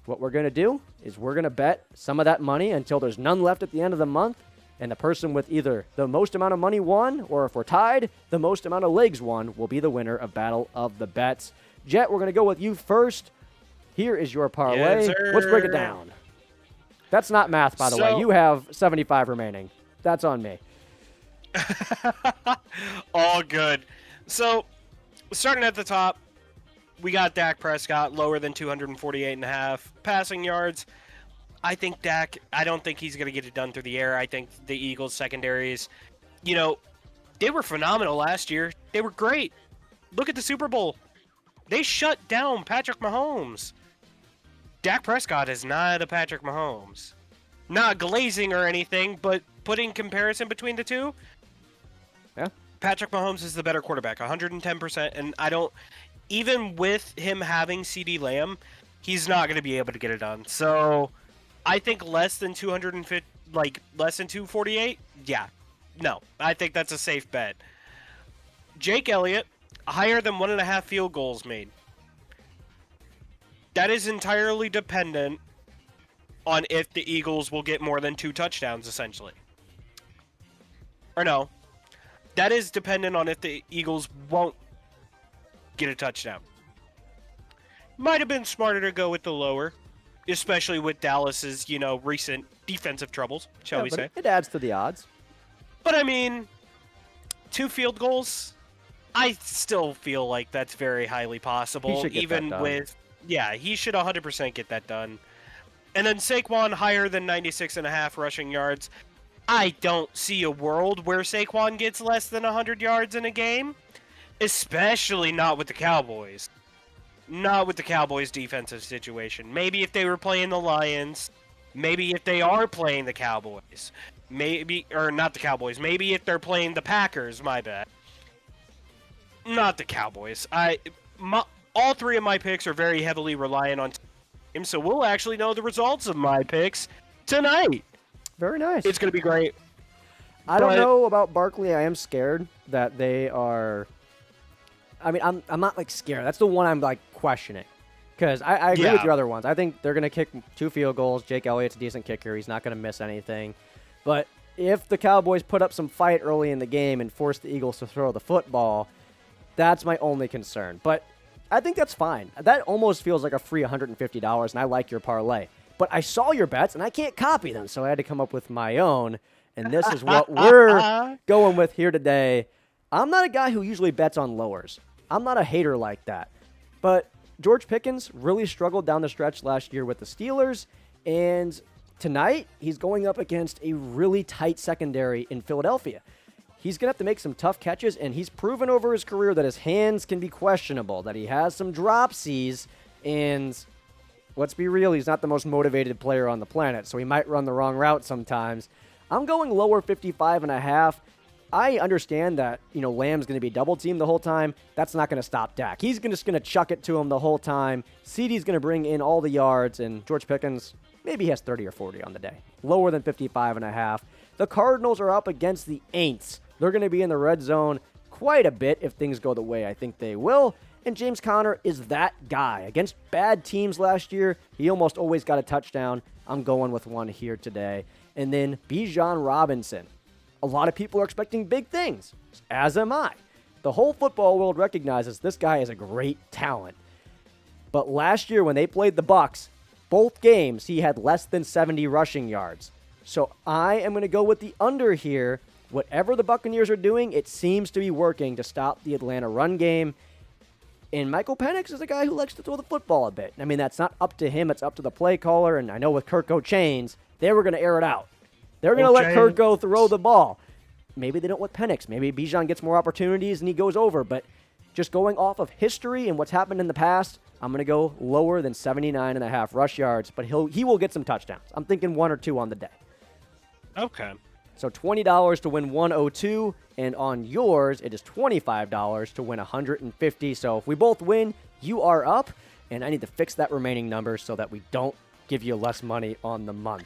S1: what we're going to do is we're going to bet some of that money until there's none left at the end of the month, and the person with either the most amount of money won, or if we're tied, the most amount of legs won will be the winner of Battle of the Bets. Jet, we're going to go with you first. Here is your parlay.
S2: Yes,
S1: let's break it down. That's not math, by the way. You have 75 remaining. That's on me.
S2: All good. So, starting at the top, we got Dak Prescott, lower than 248.5 passing yards. I think Dak, I don't think he's going to get it done through the air. I think the Eagles secondaries, they were phenomenal last year. They were great. Look at the Super Bowl. They shut down Patrick Mahomes. Dak Prescott is not a Patrick Mahomes. Not glazing or anything, but putting comparison between the two, Patrick Mahomes is the better quarterback, 110%, and even with him having CeeDee Lamb, he's not going to be able to get it done. So, I think less than 250, less than 248, no, I think that's a safe bet. Jake Elliott, higher than 1.5 field goals made. That is entirely dependent on if the Eagles will get more than 2 touchdowns, essentially. Or no. That is dependent on if the Eagles won't get a touchdown. Might have been smarter to go with the lower, especially with Dallas's, recent defensive troubles, shall we say.
S1: It adds to the odds.
S2: But, 2 field goals, I still feel like that's very highly possible.
S1: He should get
S2: even
S1: that done.
S2: he should 100% get that done. And then Saquon, higher than 96.5 rushing yards. I don't see a world where Saquon gets less than 100 yards in a game, especially not with the Cowboys. Not with the Cowboys' defensive situation. Maybe if they were playing the Lions, maybe if they are playing the Cowboys, or not the Cowboys, maybe if they're playing the Packers, my bad. Not the Cowboys. All 3 of my picks are very heavily reliant on him, so we'll actually know the results of my picks tonight.
S1: Very nice.
S2: It's going to be great.
S1: I don't know about Barkley. I am scared that they are. I'm not scared. That's the one I'm questioning, because I agree with your other ones. I think they're going to kick 2 field goals. Jake Elliott's a decent kicker. He's not going to miss anything. But if the Cowboys put up some fight early in the game and force the Eagles to throw the football, that's my only concern. But I think that's fine. That almost feels like a free $150, and I like your parlay. But I saw your bets, and I can't copy them, so I had to come up with my own, and this is what we're going with here today. I'm not a guy who usually bets on lowers. I'm not a hater like that. But George Pickens really struggled down the stretch last year with the Steelers, and tonight he's going up against a really tight secondary in Philadelphia. He's going to have to make some tough catches, and he's proven over his career that his hands can be questionable, that he has some dropsies, and let's be real, he's not the most motivated player on the planet, so he might run the wrong route sometimes. I'm going lower 55.5. I understand that, Lamb's going to be double-teamed the whole time. That's not going to stop Dak. He's just going to chuck it to him the whole time. CeeDee's going to bring in all the yards, and George Pickens, maybe he has 30 or 40 on the day. Lower than 55.5. The Cardinals are up against the Aints. They're going to be in the red zone quite a bit if things go the way I think they will. And James Conner is that guy. Against bad teams last year, he almost always got a touchdown. I'm going with one here today. And then Bijan Robinson. A lot of people are expecting big things, as am I. The whole football world recognizes this guy is a great talent. But last year when they played the Bucs, both games he had less than 70 rushing yards. So I am going to go with the under here. Whatever the Buccaneers are doing, it seems to be working to stop the Atlanta run game. And Michael Penix is a guy who likes to throw the football a bit. I mean, that's not up to him. It's up to the play caller. And I know with Kirko Chains, they were going to air it out. They're going to let Kirko throw the ball. Maybe they don't with Penix. Maybe Bijan gets more opportunities and he goes over. But just going off of history and what's happened in the past, I'm going to go lower than 79.5 rush yards. But he will get some touchdowns. I'm thinking 1 or 2 on the day.
S2: Okay.
S1: So $20 to win 102, and on yours, it is $25 to win 150. So if we both win, you are up, and I need to fix that remaining number so that we don't give you less money on the month.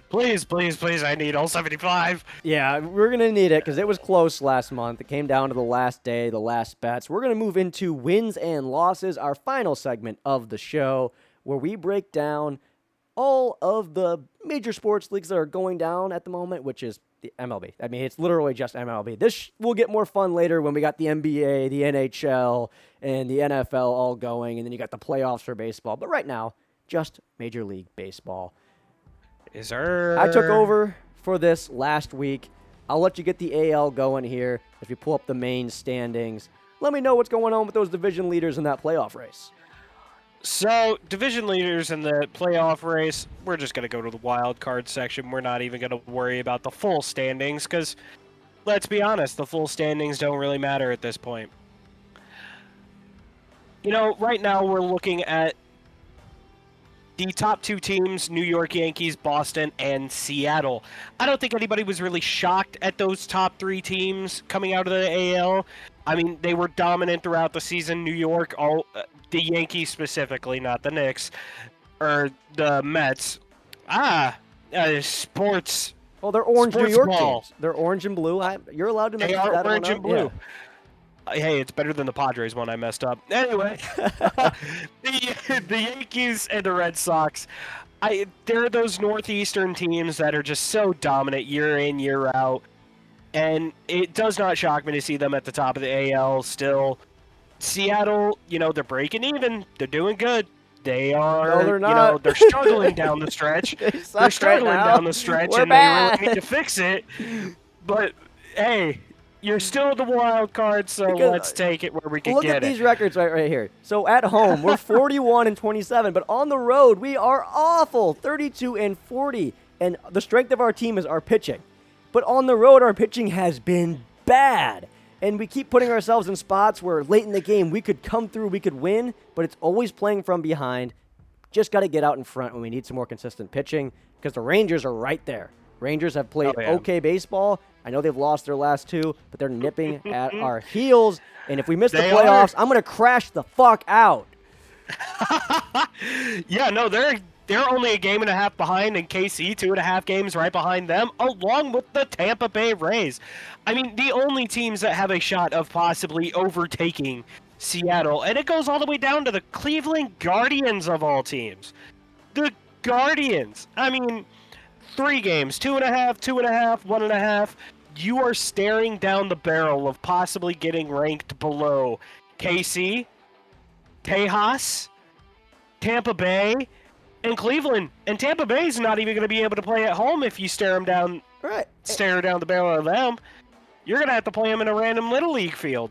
S2: Please, please, please, I need all 75.
S1: Yeah, we're going to need it because it was close last month. It came down to the last day, the last bets. We're going to move into wins and losses, our final segment of the show, where we break down all of the major sports leagues that are going down at the moment, which is the MLB. I mean, it's literally just MLB. This will get more fun later when we got the NBA, the NHL, and the NFL all going, and then you got the playoffs for baseball. But right now, just Major League Baseball.
S2: Is there...
S1: I took over for this last week. I'll let you get the AL going here as we pull up the main standings. Let me know what's going on with those division leaders in that playoff race.
S2: So, division leaders in the playoff race, we're just going to go to the wild card section. We're not even going to worry about the full standings because, let's be honest, the full standings don't really matter at this point. You know, right now we're looking at the top 2 teams, New York Yankees, Boston, and Seattle. I don't think anybody was really shocked at those top 3 teams coming out of the AL. I mean, they were dominant throughout the season. New York, the Yankees specifically, not the Knicks, or the Mets. Sports.
S1: Well, they're orange
S2: Sports
S1: New York
S2: ball.
S1: teams. They're orange and blue. You're allowed to make that.
S2: They are orange and blue.
S1: Yeah.
S2: Hey, it's better than the Padres one I messed up. Anyway, the Yankees and the Red Sox, they're those northeastern teams that are just so dominant year in, year out. And it does not shock me to see them at the top of the AL still. Seattle, they're breaking even. They're doing good. They are,
S1: no, they're not.
S2: They're struggling down the stretch. They're struggling down the stretch,
S1: We're
S2: and
S1: bad.
S2: they really need to fix it. But, hey, you're still the wild card, so
S1: Because,
S2: let's take it where we can
S1: look
S2: get
S1: at
S2: it.
S1: these records right here. So at home, we're 41-27, but on the road, we are awful, 32-40. And the strength of our team is our pitching. But on the road, our pitching has been bad. And we keep putting ourselves in spots where late in the game we could come through, we could win, but it's always playing from behind. Just got to get out in front when we need some more consistent pitching because the Rangers are right there. Rangers have played okay baseball. I know they've lost their last 2, but they're nipping at our heels. And if we miss the playoffs, I'm going to crash the fuck out.
S2: Yeah, no, they're only a game and a half behind, and KC 2.5 games right behind them, along with the Tampa Bay Rays. I mean, the only teams that have a shot of possibly overtaking Seattle, and it goes all the way down to the Cleveland Guardians of all teams. The Guardians. I mean, 3 games, 2.5, 2.5, 1.5. You are staring down the barrel of possibly getting ranked below KC, Tejas, Tampa Bay, and Cleveland. And Tampa Bay's not even going to be able to play at home if you stare down the barrel of them. You're going to have to play them in a random Little League field.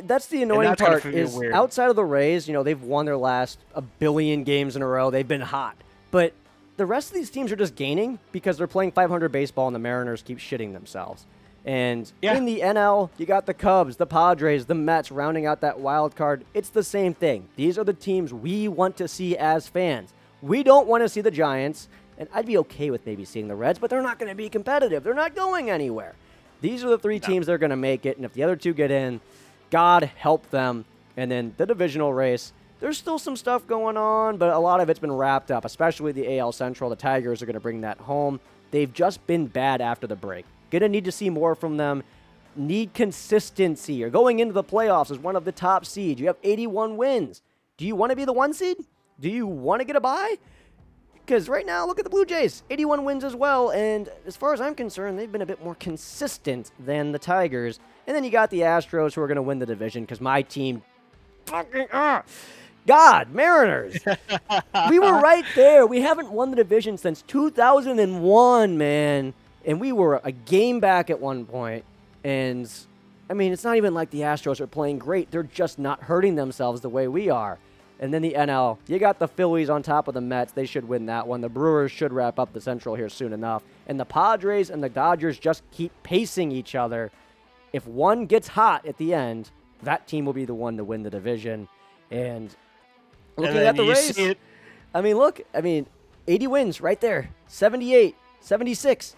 S1: That's the annoying part is
S2: weird.
S1: Outside of the Rays, they've won their last 1 billion games in a row. They've been hot. But the rest of these teams are just gaining because they're playing 500 baseball and the Mariners keep shitting themselves. And in the NL, you got the Cubs, the Padres, the Mets rounding out that wild card. It's the same thing. These are the teams we want to see as fans. We don't want to see the Giants, and I'd be okay with maybe seeing the Reds, but they're not going to be competitive. They're not going anywhere. These are the 3 teams that are going to make it, and if the other 2 get in, God help them. And then the divisional race, there's still some stuff going on, but a lot of it's been wrapped up, especially the AL Central. The Tigers are going to bring that home. They've just been bad after the break. Going to need to see more from them. Need consistency. You're going into the playoffs as one of the top seeds. You have 81 wins. Do you want to be the 1 seed? Do you want to get a bye? Because right now, look at the Blue Jays. 81 wins as well. And as far as I'm concerned, they've been a bit more consistent than the Tigers. And then you got the Astros who are going to win the division because my team... God, Mariners. We were right there. We haven't won the division since 2001, man. And we were a game back at one point. And, I mean, it's not even like the Astros are playing great. They're just not hurting themselves the way we are. And then the NL, you got the Phillies on top of the Mets. They should win that one. The Brewers should wrap up the Central here soon enough. And the Padres and the Dodgers just keep pacing each other. If one gets hot at the end, that team will be the one to win the division. And looking at the Rays, I mean, look, 80 wins right there, 78, 76.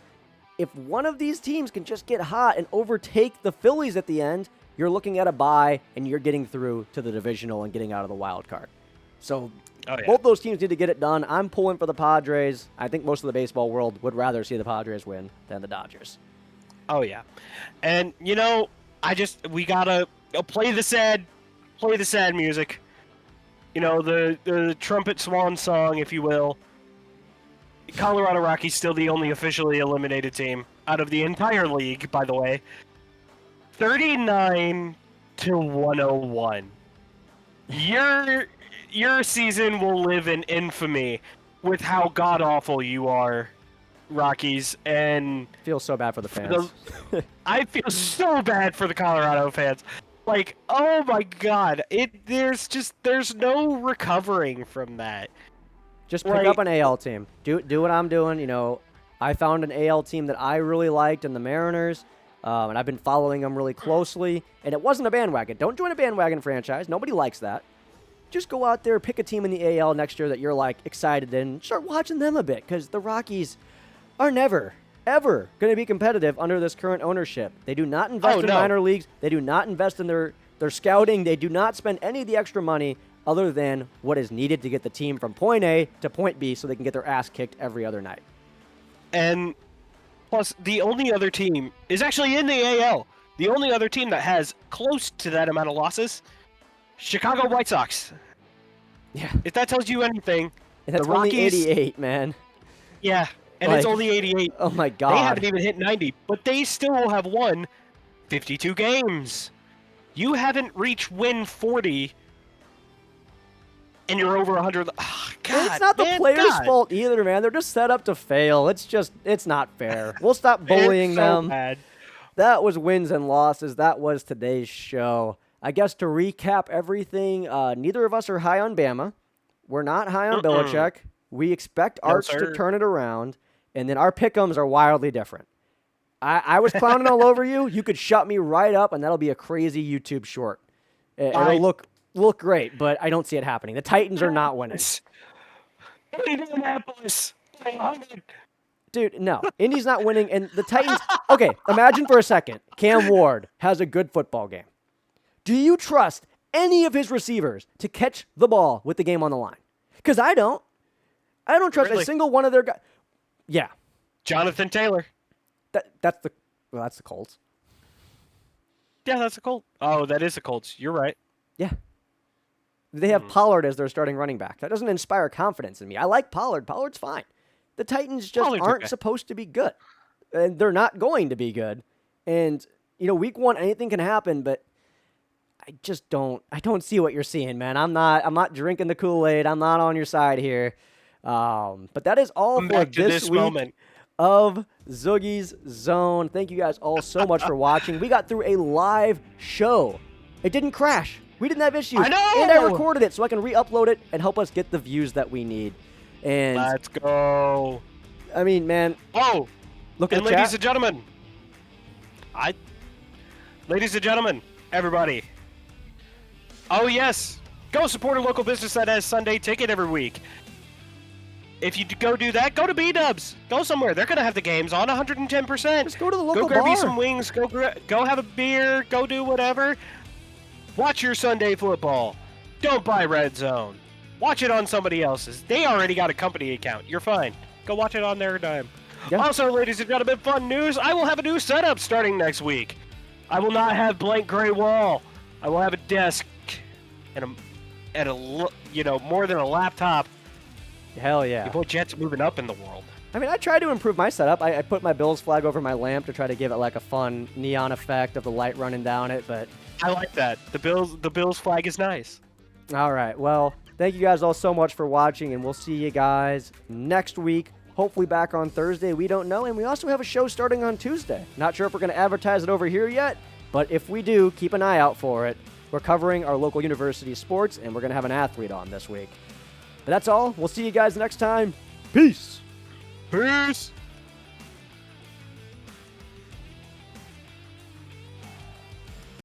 S1: If one of these teams can just get hot and overtake the Phillies at the end, you're looking at a bye, and you're getting through to the divisional and getting out of the wild card. So both those teams need to get it done. I'm pulling for the Padres. I think most of the baseball world would rather see the Padres win than the Dodgers.
S2: Oh, yeah. And, we got to play the sad music. The trumpet swan song, if you will. Colorado Rockies still the only officially eliminated team out of the entire league, by the way. 39-101. Your season will live in infamy with how god-awful you are, Rockies, and...
S1: I feel so bad for the fans.
S2: I feel so bad for the Colorado fans. Like, oh my god, there's no recovering from that.
S1: Just pick up an AL team. Do what I'm doing. I found an AL team that I really liked in the Mariners, and I've been following them really closely. And it wasn't a bandwagon. Don't join a bandwagon franchise. Nobody likes that. Just go out there, pick a team in the AL next year that you're excited in. Start watching them a bit, because the Rockies are never, ever going to be competitive under this current ownership. They do not invest in minor leagues. They do not invest in their scouting. They do not spend any of the extra money other than what is needed to get the team from point A to point B so they can get their ass kicked every other night.
S2: And plus, the only other team is actually in the AL. The only other team that has close to that amount of losses, Chicago White Sox.
S1: Yeah.
S2: If that tells you anything,
S1: and that's
S2: the Rockies,
S1: only 88, man.
S2: Yeah, and it's only 88.
S1: Oh my god.
S2: They haven't even hit 90, but they still have won 52 games. You haven't reached win 40, and you're over 100. Oh, God,
S1: it's not the players' fault either, man. They're just set up to fail. It's not fair. We'll stop bullying them.
S2: Bad.
S1: That was wins and losses. That was today's show. I guess to recap everything, neither of us are high on Bama. We're not high on Belichick. We expect Arch to turn it around, and then our pick'ems are wildly different. I was clowning all over you. You could shut me right up, and that'll be a crazy YouTube short. It'll look great, but I don't see it happening. The Titans are not winning.
S2: Indianapolis.
S1: Dude, no. Indy's not winning, and the Titans... Okay, imagine for a second. Cam Ward has a good football game. Do you trust any of his receivers to catch the ball with the game on the line? Because I don't. I don't trust a single one of their guys. Yeah.
S2: Jonathan Taylor.
S1: That's the Colts.
S2: Yeah, that's the Colts. Oh, that is the Colts. You're right.
S1: Yeah. They have Pollard as their starting running back. That doesn't inspire confidence in me. I like Pollard. Pollard's fine. The Titans just aren't supposed to be good. And they're not going to be good. And, week one, anything can happen, but I don't see what you're seeing, man. I'm not drinking the Kool-Aid. I'm not on your side here. But that is all for this week of Zuggy's Zone. Thank you guys all so much for watching. We got through a live show. It didn't crash. We didn't have issues.
S2: I know!
S1: And I recorded it so I can re-upload it and help us get the views that we need. And
S2: let's go.
S1: I mean, man.
S2: Oh,
S1: look at the
S2: ladies
S1: chat.
S2: and gentlemen. Ladies and gentlemen, everybody. Oh, yes. Go support a local business that has Sunday ticket every week. If you go do that, go to B-Dubs. Go somewhere. They're going to have the games on 110%.
S1: Just go to the local
S2: bar. Go grab you
S1: bar.
S2: some wings. Go have a beer. Go do whatever. Watch your Sunday football. Don't buy Red Zone. Watch it on somebody else's. They already got a company account. You're fine. Go watch it on their dime. Yeah. Also, ladies and gentlemen, fun news. I will have a new setup starting next week. I will not have blank gray wall. I will have a desk and more than a laptop
S1: Hell yeah.
S2: Your boy Jet's moving up in the world.
S1: I mean, I tried to improve my setup. I put my Bills flag over my lamp to try to give it like a fun neon effect of the light running down it, but
S2: I like that. The Bills flag is nice.
S1: all right. Well, thank you guys all so much for watching, and we'll see you guys next week. Hopefully back on Thursday. We don't know, and we also have a show starting on Tuesday. Not sure if we're going to advertise it over here yet, but if we do, keep an eye out for it. We're covering our local university sports, and we're going to have an athlete on this week. But that's all. We'll see you guys next time. Peace.
S2: Peace.